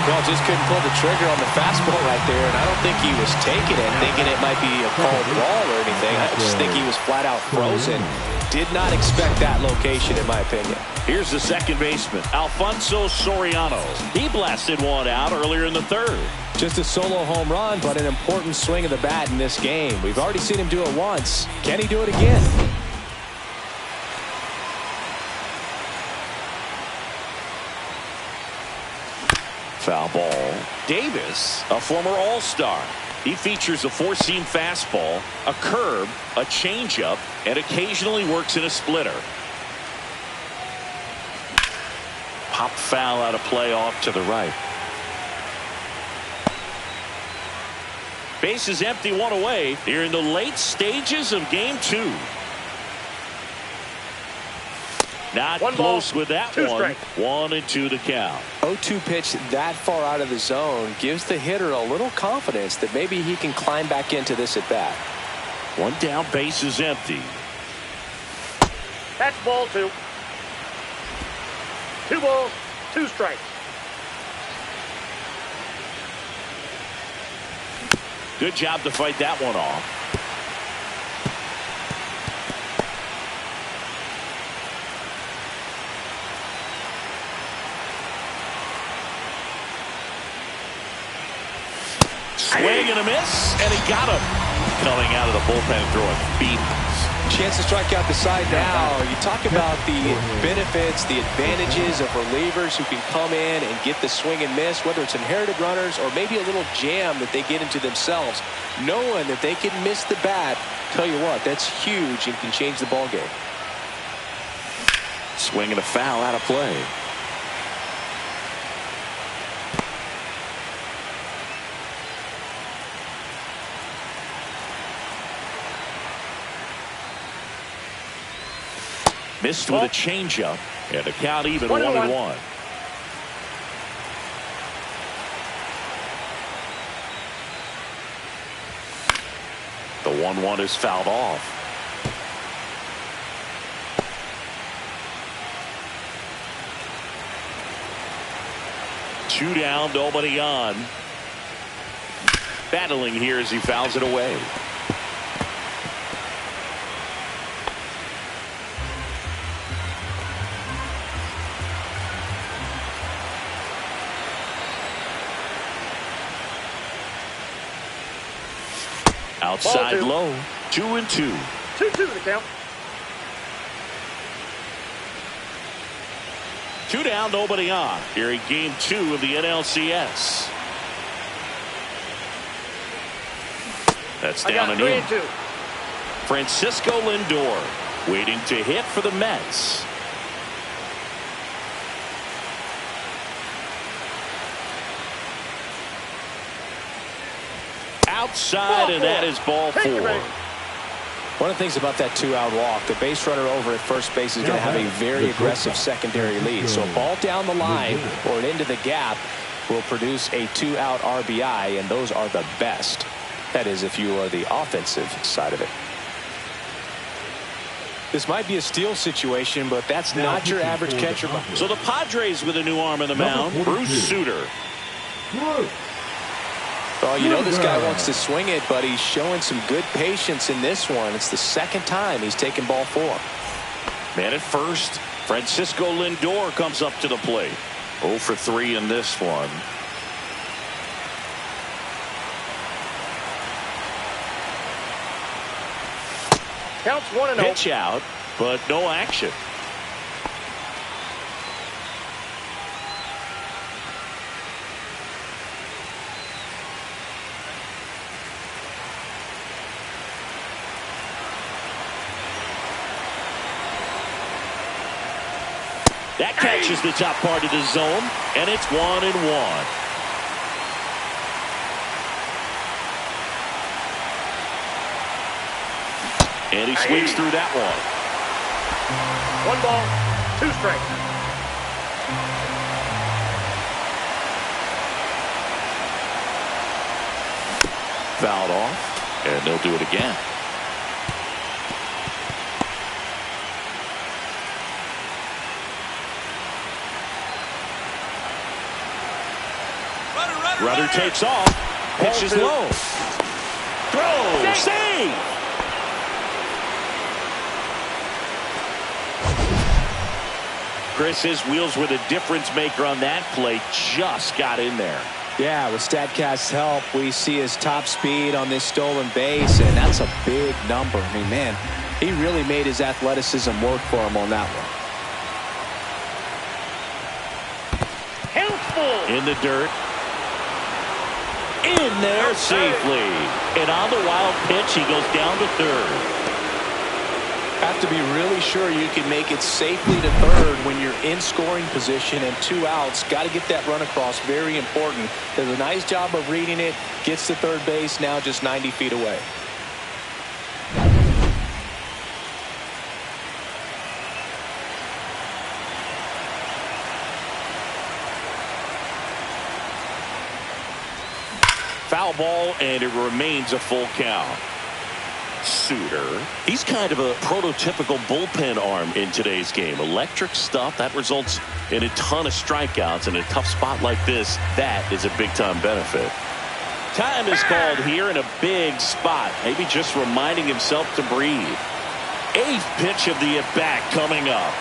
Well, just couldn't pull the trigger on the fastball right there, and I don't think he was taking it, thinking it might be a called ball or anything. I just think he was flat out frozen. Did not expect that location, in my opinion. Here's the second baseman, Alfonso Soriano. He blasted one out earlier in the 3rd. Just a solo home run, but an important swing of the bat in this game. We've already seen him do it once. Can he do it again? Foul ball. Davis, a former All-Star. He features a 4-seam fastball, a curve, a changeup, and occasionally works in a splitter. Pop foul out of play off to the right. Base is empty, 1 away. Here in the late stages of game 2. Not close with that one. 1-2 to count. 0-2 pitch that far out of the zone gives the hitter a little confidence that maybe he can climb back into this at bat. 1 down, base is empty. That's ball 2. 2 balls, 2 strikes. Good job to fight that one off. Swing and a miss, and he got him. Coming out of the bullpen and throwing beans. Chance to strike out the side now. You talk about the benefits, the advantages of relievers who can come in and get the swing and miss, whether it's inherited runners or maybe a little jam that they get into themselves. Knowing that they can miss the bat, tell you what, that's huge and can change the ball game. Swing and a foul out of play. Missed with a changeup, and the count even 1-1. The 1-1 is fouled off. Two down, nobody on. Battling here as he fouls it away. Outside low, 2-2. 2-2 to the count. 2 down, nobody on. Here in game 2 of the NLCS. That's down and in. 3-2. Francisco Lindor waiting to hit for the Mets. Outside, and that is ball 4. One of the things about that 2-out walk, the base runner over at first base is going to have a very aggressive secondary lead. So a ball down the line or into the gap will produce a 2-out RBI, and those are the best. That is, if you are the offensive side of it. This might be a steal situation, but that's not your average catcher. So the Padres with a new arm on the mound, Bruce Sutter. Oh, you know this guy wants to swing it, but he's showing some good patience in this one. It's the second time he's taken ball 4. Man at first, Francisco Lindor comes up to the plate. 0 for 3 in this one. Counts 1-0. Pitch out, but no action. That catches the top part of the zone, and it's 1-1. And he swings through that one. 1 ball, 2 strikes. Fouled off, and they'll do it again. Rudder takes off. Pitch is low. Throw. Save. Chris, his wheels were the difference maker on that play. Just got in there. Yeah, with StatCast's help, we see his top speed on this stolen base, and that's a big number. I mean, man, he really made his athleticism work for him on that one. Helpful. In the dirt. In there safely. And on the wild pitch, he goes down to third. Have to be really sure you can make it safely to third when you're in scoring position and 2 outs. Got to get that run across. Very important. Does a nice job of reading it. Gets to third base. Now just 90 feet away. Foul ball, and it remains a full count. Sutter, he's kind of a prototypical bullpen arm in today's game. Electric stuff that results in a ton of strikeouts. In a tough spot like this, that is a big-time benefit. Time is called here in a big spot. Maybe just reminding himself to breathe. 8th pitch of the at-bat coming up.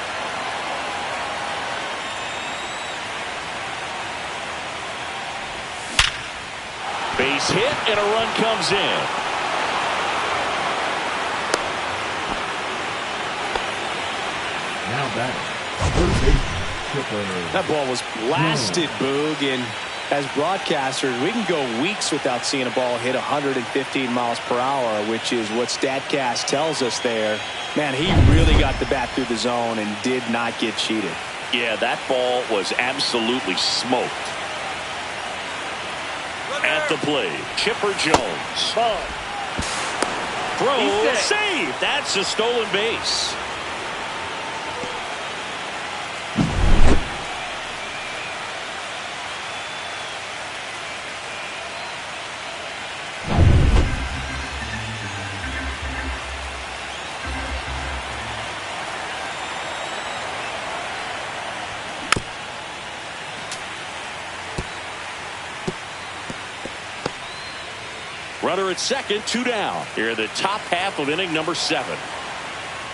Base hit, and a run comes in. Now that ball was blasted, Boog, and as broadcasters, we can go weeks without seeing a ball hit 115 miles per hour, which is what StatCast tells us there. Man, he really got the bat through the zone and did not get cheated. Yeah, that ball was absolutely smoked. At the plate, Chipper Jones. Ball. Throw, save. That's a stolen base. Runner at second, 2 down. Here in the top half of inning number 7.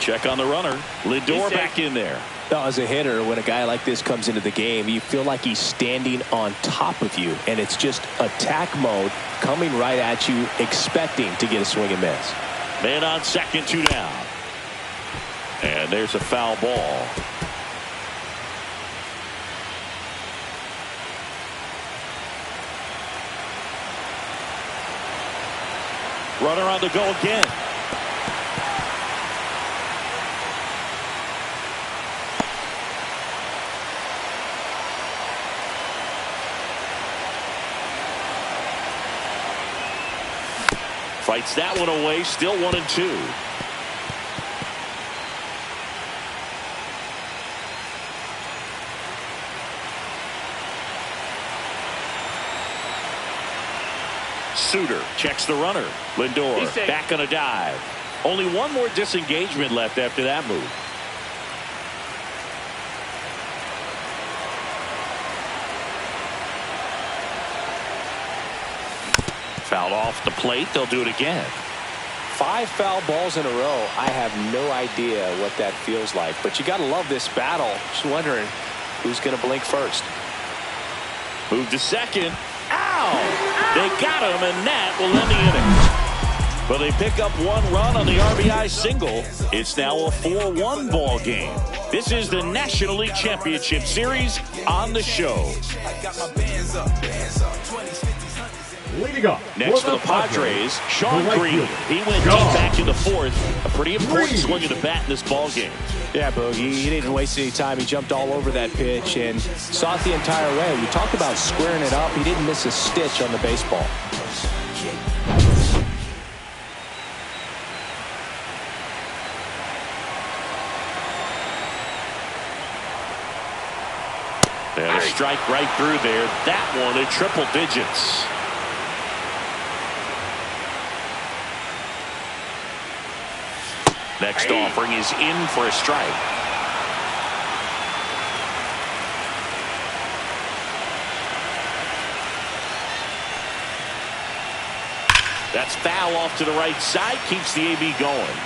Check on the runner. Lindor back in there. Now, as a hitter, when a guy like this comes into the game, you feel like he's standing on top of you, and it's just attack mode coming right at you, expecting to get a swing and miss. Man on second, 2 down. And there's a foul ball. Runner on the go again. Fights that one away. Still 1-2. Suter checks the runner. Lindor back on a dive. Only one more disengagement left after that move. Fouled off the plate. They'll do it again. 5 foul balls in a row. I have no idea what that feels like, but you got to love this battle. Just wondering who's going to blink first. Move to second. Ow! They got him, and that will end the inning. But they pick up 1 run on the RBI single. It's now a 4-1 ball game. This is the National League Championship Series on the show. Leading up. Next for the Padres, Sean Green. He went deep back in the 4th. A pretty important swing of the bat in this ball game. Yeah, Boogie, he didn't waste any time. He jumped all over that pitch and saw it the entire way. You talk about squaring it up. He didn't miss a stitch on the baseball. And a strike right through there. That one in triple digits. Next offering is in for a strike. That's foul off to the right side. Keeps the AB going.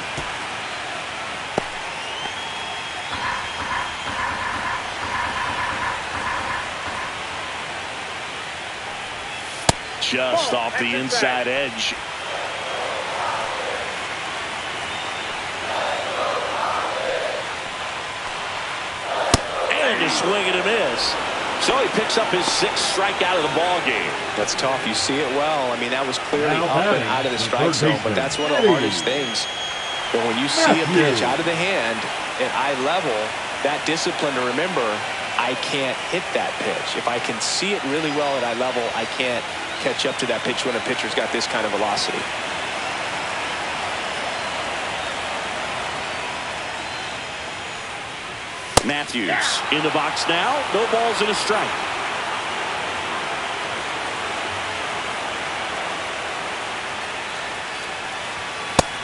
Just off the inside edge. And a swing and a miss. So he picks up his 6th strikeout of the ball game. That's tough. You see it well. I mean, that was clearly up and out of the strike zone, but that's one of the hardest things. But when you see a pitch out of the hand at eye level, that discipline to remember, I can't hit that pitch. If I can see it really well at eye level, I can't catch up to that pitch when a pitcher's got this kind of velocity. Matthews in the box now. No balls and a strike.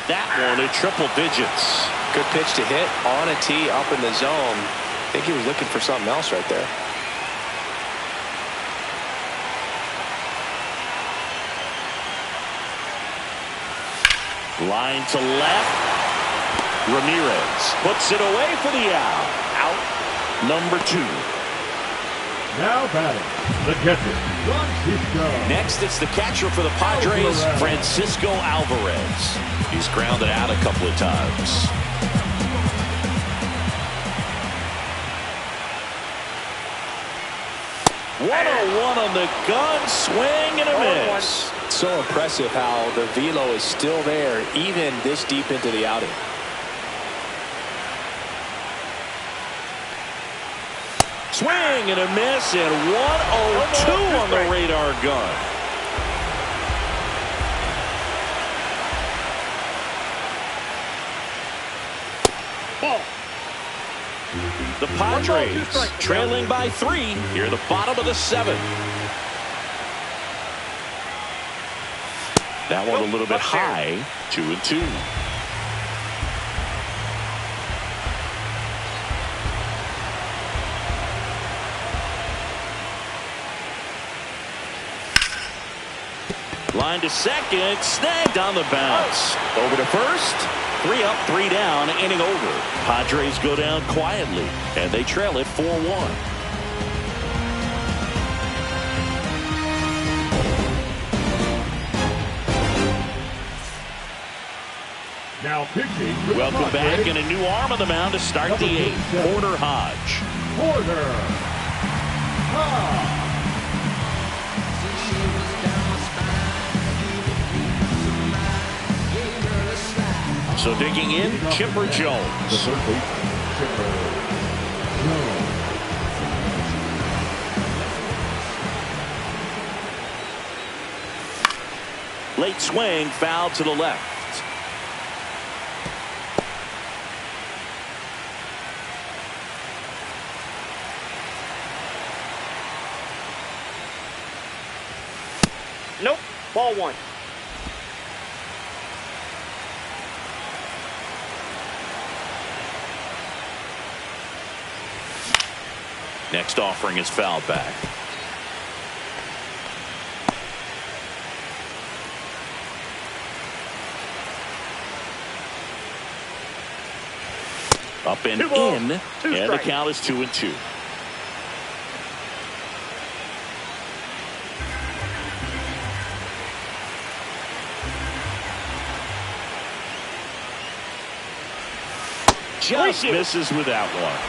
That one in triple digits. Good pitch to hit on a tee up in the zone. I think he was looking for something else right there. Line to left. Ramirez puts it away for the out. Out number 2. Now batting, the catcher, Francisco. Next, it's the catcher for the Padres, Francisco Alvarez. He's grounded out a couple of times. One-on-one on the gun, swing and a miss. So impressive how the velo is still there even this deep into the outing. Swing and a miss, and 1-0-2 on the radar gun. Ball. The Padres trailing by 3 here at the bottom of the 7th. That one a little bit high, 2-2. Line to second, snagged on the bounce. Over to first, 3 up, 3 down, inning over. Padres go down quietly, and they trail it 4-1. Now pitching. Welcome back, and a new arm on the mound to start the 8th. Porter Hodge. Porter Hodge. So digging in, Chipper Jones. The third baseman, Chipper Jones. Late swing, foul to the left. Nope. Ball 1. Next offering is fouled back. Up and in, and the count is 2-2. Just misses with that one.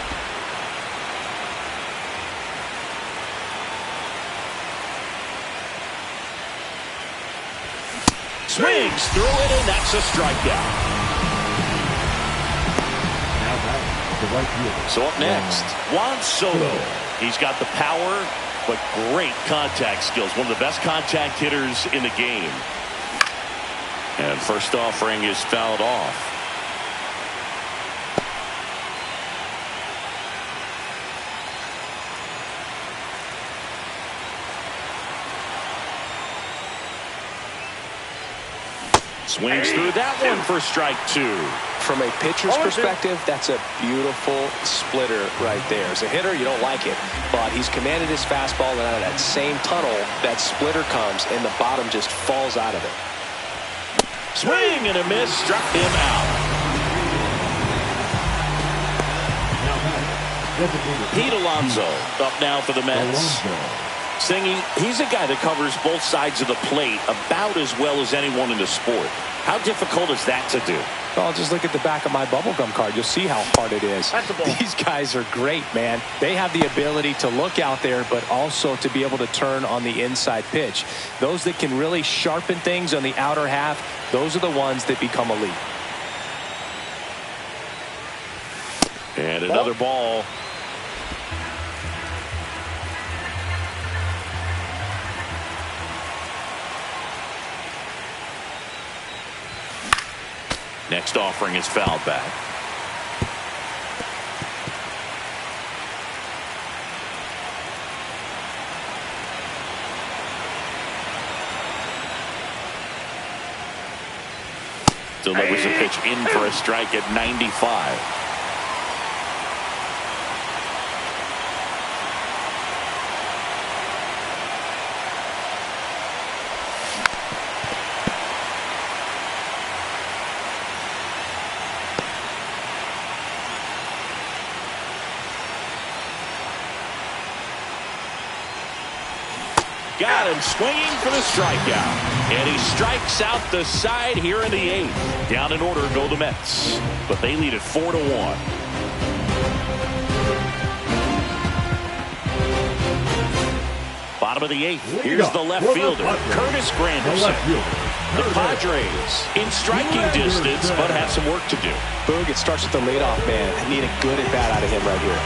Swings through it, and that's a strikeout. So up next, Juan Soto. He's got the power, but great contact skills. One of the best contact hitters in the game. And first offering is fouled off. Swings through that one for strike 2. From a pitcher's perspective, that's a beautiful splitter right there. As a hitter, you don't like it, but he's commanded his fastball, and out of that same tunnel, that splitter comes, and the bottom just falls out of it. Swing and a miss, struck him out. Pete Alonso up now for the Mets. Singy, he's a guy that covers both sides of the plate about as well as anyone in the sport. How difficult is that to do? Well, just look at the back of my bubblegum card. You'll see how hard it is. These guys are great, man. They have the ability to look out there, but also to be able to turn on the inside pitch. Those that can really sharpen things on the outer half, those are the ones that become elite. And another ball. Next offering is fouled back. Delivers a pitch in for a strike at 95. Got him swinging for the strikeout. And he strikes out the side here in the 8th. Down in order go the Mets. But they lead it 4-1. Bottom of the 8th. Here's the left fielder, Curtis Granderson. The Padres in striking distance, but have some work to do. Boog, it starts with the leadoff man. I need a good at bat out of him right here.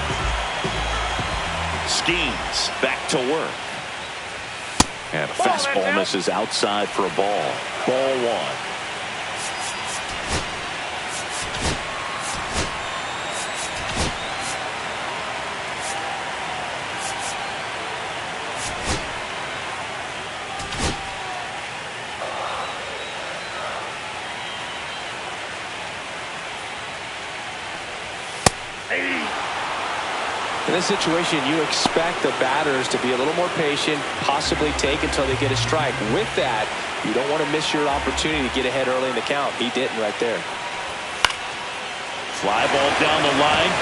Schemes back to work. And a fastball misses outside for a ball. Ball 1. In this situation, you expect the batters to be a little more patient, possibly take until they get a strike. With that, you don't want to miss your opportunity to get ahead early in the count. He didn't right there. Fly ball down the line.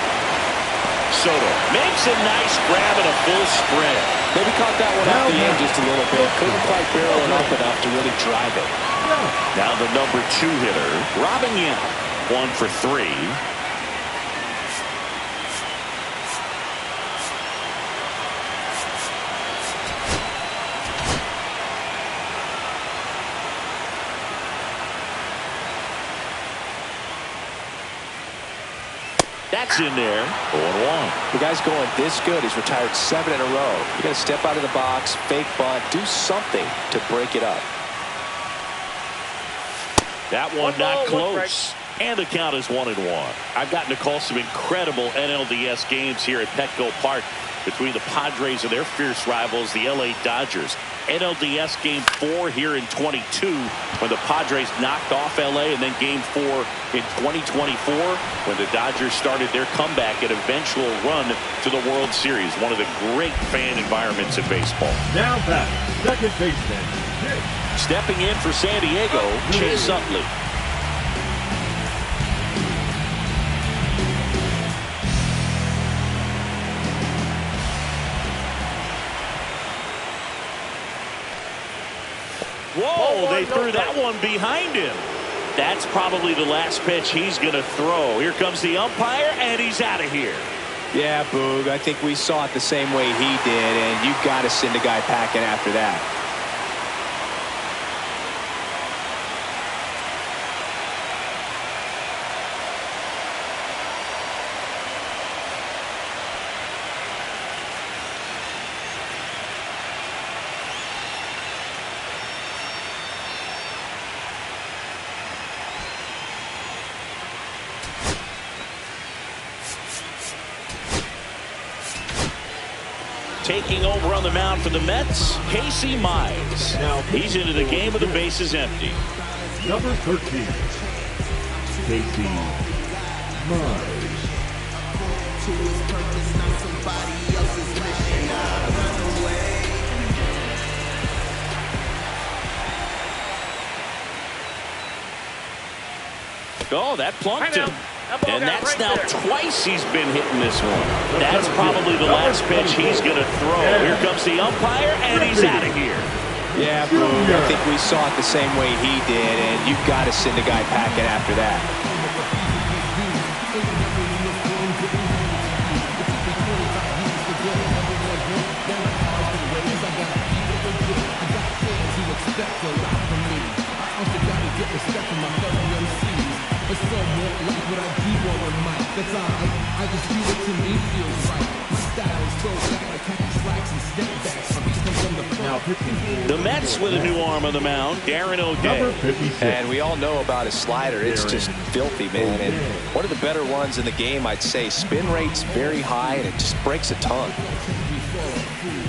Soto makes a nice grab and a full sprint. Maybe caught that one off the end just a little bit. Couldn't quite barrel it up enough to really drive it. Now the number 2 hitter, Robin Yount, 1 for 3. That's in there. 0-1. The guy's going this good. He's retired 7 in a row. You got to step out of the box, fake bunt, do something to break it up. That one not close. And the count is 1-1. I've gotten to call some incredible NLDS games here at Petco Park. between the Padres and their fierce rivals, the LA Dodgers. NLDS Game 4 here in 22 when the Padres knocked off LA, and then Game 4 in 2024 when the Dodgers started their comeback and eventual run to the World Series. One of the great fan environments in baseball. Now back, second baseman. Stepping in for San Diego, Chase Utley. Whoa, they threw that one behind him. That's probably the last pitch he's going to throw. Here comes the umpire, and he's out of here. Yeah, Boog, I think we saw it the same way he did, and you've got to send a guy packing after that. Taking over on the mound for the Mets, Casey Mize. He's into the game with the bases empty. Number 13, Casey Mize. Oh, that plunked him. And that's now twice he's been hitting this one. That's probably the last pitch he's going to throw. Here comes the umpire, and he's out of here. Yeah, Boog, I think we saw it the same way he did, and you've got to send a guy packing after that. The Mets with a new arm on the mound, Darren O'Day. And we all know about his slider. It's just filthy, man. And one of the better ones in the game, I'd say. Spin rate's very high, and it just breaks a ton.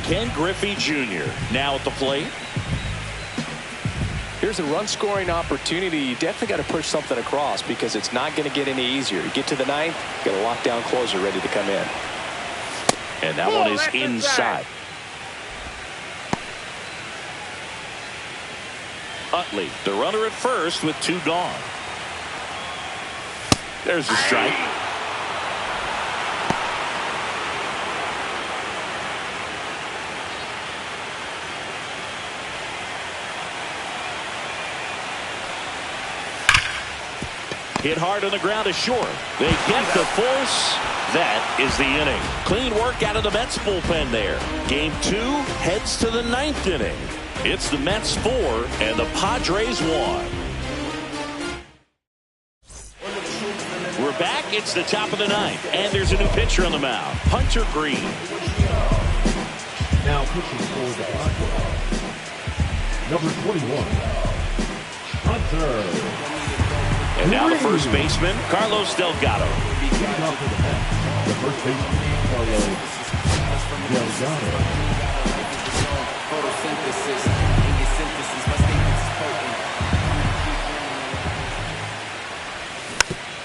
Ken Griffey Jr. now at the plate. Here's a run-scoring opportunity. You definitely got to push something across because it's not going to get any easier. You get to the ninth, got a lockdown closer ready to come in. And that one is inside. Utley, the runner at first with two gone. There's the strike. Hit hard on the ground to short. They get the force. That is the inning. Clean work out of the Mets bullpen there. Game 2 heads to the 9th inning. It's the Mets 4 and the Padres 1. We're back. It's the top of the 9th, and there's a new pitcher on the mound, Hunter Green. Now pitching for the Padres, number 21, Hunter. And now the first baseman, Carlos Delgado. The first baseman, Carlos Delgado.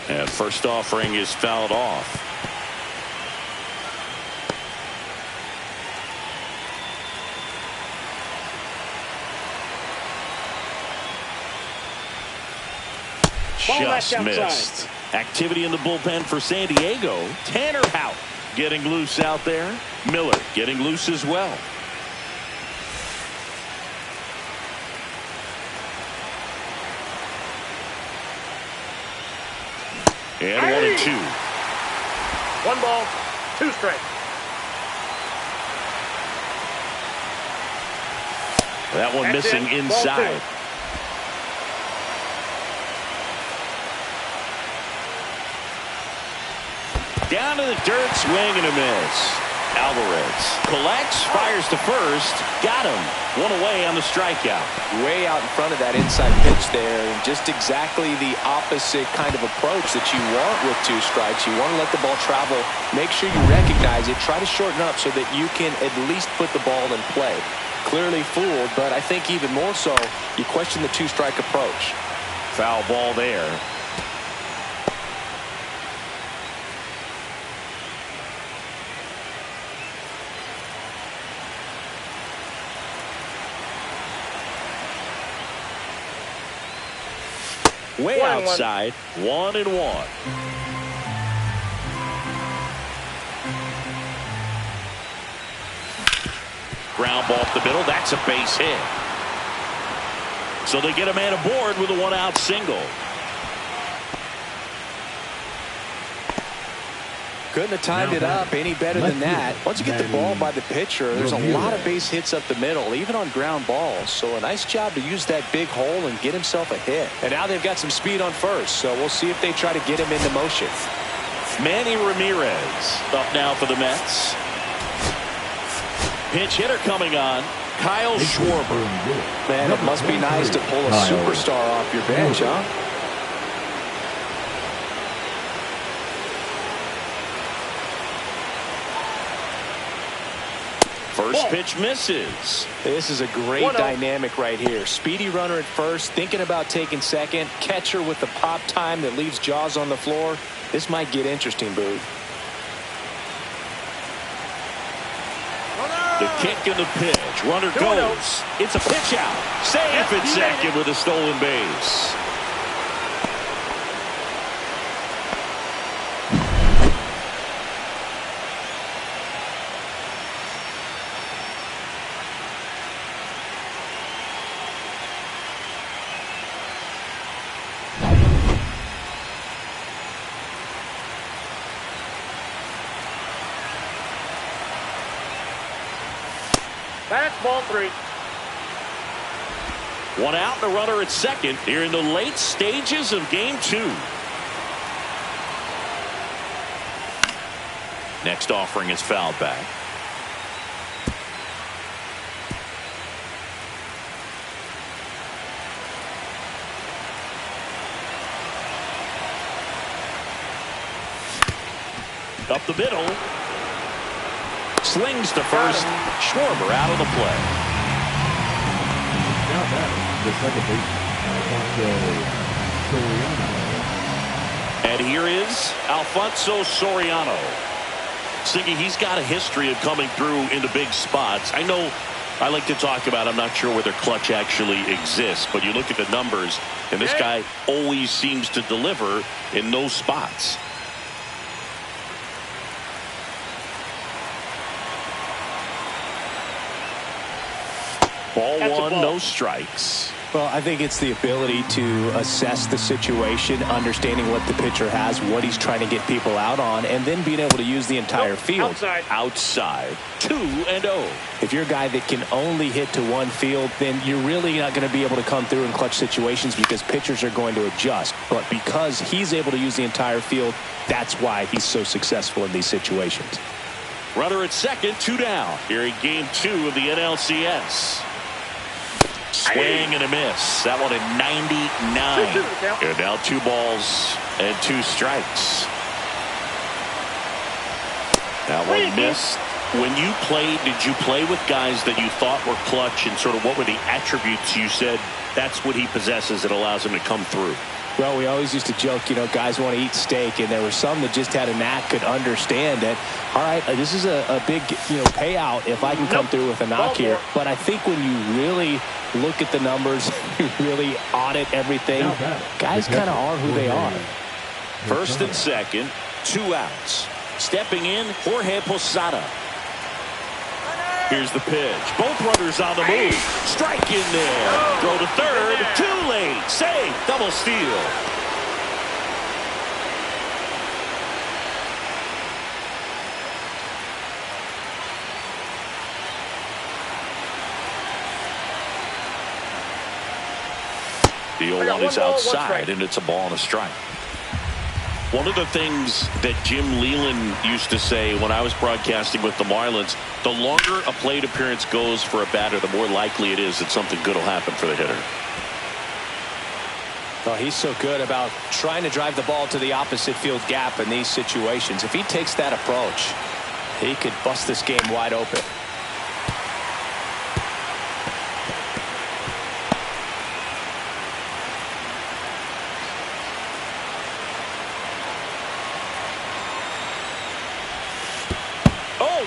And first offering is fouled off. Just missed. Activity in the bullpen for San Diego. Tanner Houck getting loose out there. Miller getting loose as well. And 1-2. 1 ball, 2 strikes. That one That's missing inside. Down to the dirt, swing and a miss. Alvarez collects, fires to first, got him. One away on the strikeout. Way out in front of that inside pitch there, and just exactly the opposite kind of approach that you want with 2 strikes. You want to let the ball travel, make sure you recognize it, try to shorten up so that you can at least put the ball in play. Clearly fooled, but I think even more so, you question the 2-strike approach. Foul ball there. Way outside, 1-1. Ground ball up the middle. That's a base hit. So they get a man aboard with a 1-out single. Couldn't have timed it up any better than that. Once you get the ball by the pitcher, there's a lot of base hits up the middle, even on ground balls. So a nice job to use that big hole and get himself a hit. And now they've got some speed on first, so we'll see if they try to get him into motion. Manny Ramirez up now for the Mets. Pinch hitter coming on, Kyle Schwarber. Man, it must be nice to pull a superstar off your bench, huh? First pitch misses. This is a great dynamic right here. Speedy runner at first, thinking about taking second. Catcher with the pop time that leaves Jaws on the floor. This might get interesting, Booth. The kick and the pitch. Runner goes. It's a pitch out. Safe at second with a stolen base. That's ball 3. 1 out and a runner at second here in the late stages of game 2. Next offering is fouled back. Up the middle. Slings to first. Schwarber out of the play. Now that the second baseman, Alfonso Soriano. And here is Alfonso Soriano. Siggy, he's got a history of coming through into big spots. I know I like to talk about, I'm not sure whether clutch actually exists, but you look at the numbers, and this guy always seems to deliver in those spots. Ball 1, no strikes. Well, I think it's the ability to assess the situation, understanding what the pitcher has, what he's trying to get people out on, and then being able to use the entire field. Outside. 2-0. If you're a guy that can only hit to one field, then you're really not going to be able to come through in clutch situations because pitchers are going to adjust. But because he's able to use the entire field, that's why he's so successful in these situations. Runner at second, 2 down. Here in game 2 of the NLCS. Swing and a miss. That one at 99. And now 2 balls and 2 strikes. That one missed. When you played, did you play with guys that you thought were clutch, and sort of what were the attributes you said that's what he possesses that allows him to come through? Well, we always used to joke, you know, guys want to eat steak, and there were some that just had a knack, could understand that, all right, this is a big, you know, payout if I can come through with a knock here. But I think when you really look at the numbers, you really audit everything, guys kind of are who they are. First and second, 2 outs. Stepping in, Jorge Posada. Here's the pitch. Both runners on the move. Strike in there. Throw to third. Too late. Save. Double steal. The 0-1 is outside, and it's a ball and a strike. One of the things that Jim Leland used to say when I was broadcasting with the Marlins, the longer a plate appearance goes for a batter, the more likely it is that something good will happen for the hitter. Well, he's so good about trying to drive the ball to the opposite field gap in these situations. If he takes that approach, he could bust this game wide open.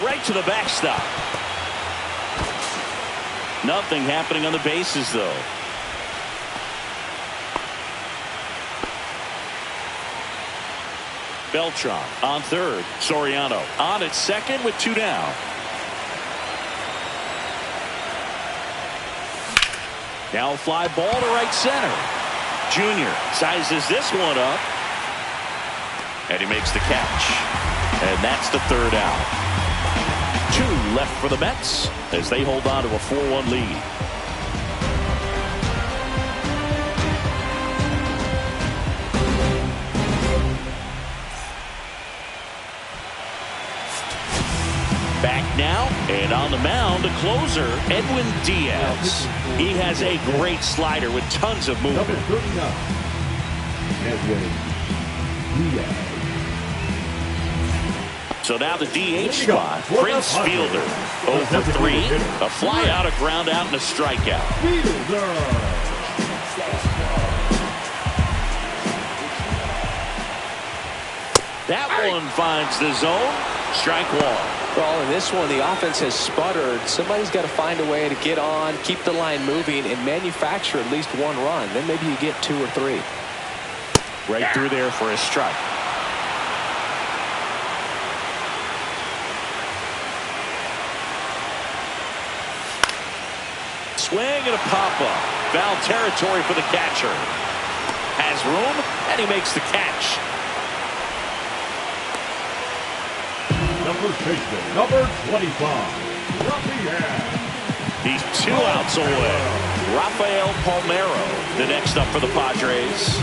Right to the backstop. Nothing happening on the bases, though. Beltran on third. Soriano on at second with 2 down. Now a fly ball to right center. Junior sizes this one up. And he makes the catch. And that's the 3rd out. 2 left for the Mets as they hold on to a 4-1 lead. Back now, and on the mound, a closer, Edwin Diaz. He has a great slider with tons of movement. Number 39, Edwin Diaz. So now the DH spot, Prince Fielder, 0 for 3, a fly out, a ground out, and a strikeout. That one finds the zone, strike 1. Well, in this one, the offense has sputtered. Somebody's got to find a way to get on, keep the line moving, and manufacture at least 1 run. Then maybe you get 2 or 3. Right through there for a strike. Swing and a pop-up. Foul territory for the catcher. Has room, and he makes the catch. Number 25, Rafael. He's 2 outs away. Rafael Palmeiro, the next up for the Padres.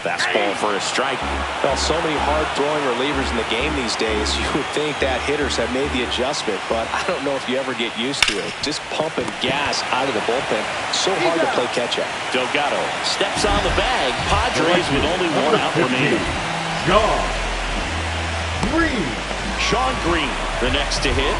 Fastball for a strike. Well, so many hard-throwing relievers in the game these days. You would think that hitters have made the adjustment, but I don't know if you ever get used to it. Just pumping gas out of the bullpen. So hard to play catch-up. Delgado steps on the bag. Padres with only 1 out remaining. Sean Green, the next to hit.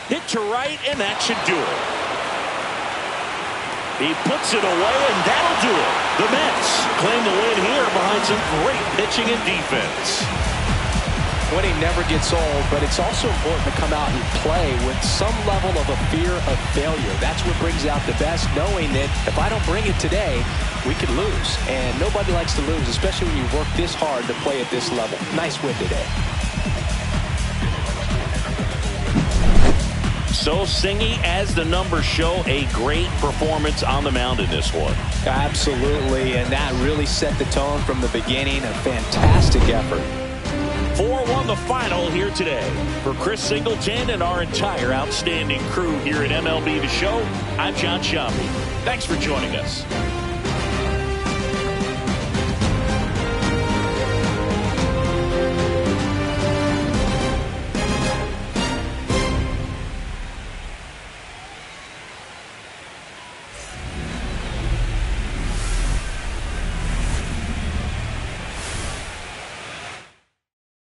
Hit to right, and that should do it. He puts it away, and that'll do it. The Mets claim the win here behind some great pitching and defense. Winning never gets old, but it's also important to come out and play with some level of a fear of failure. That's what brings out the best, knowing that if I don't bring it today, we could lose. And nobody likes to lose, especially when you work this hard to play at this level. Nice win today. So Singy, as the numbers show, a great performance on the mound in this one. Absolutely, and that really set the tone from the beginning. A fantastic effort. 4-1 the final here today. For Chris Singleton and our entire outstanding crew here at MLB The Show, I'm John Sciambi. Thanks for joining us.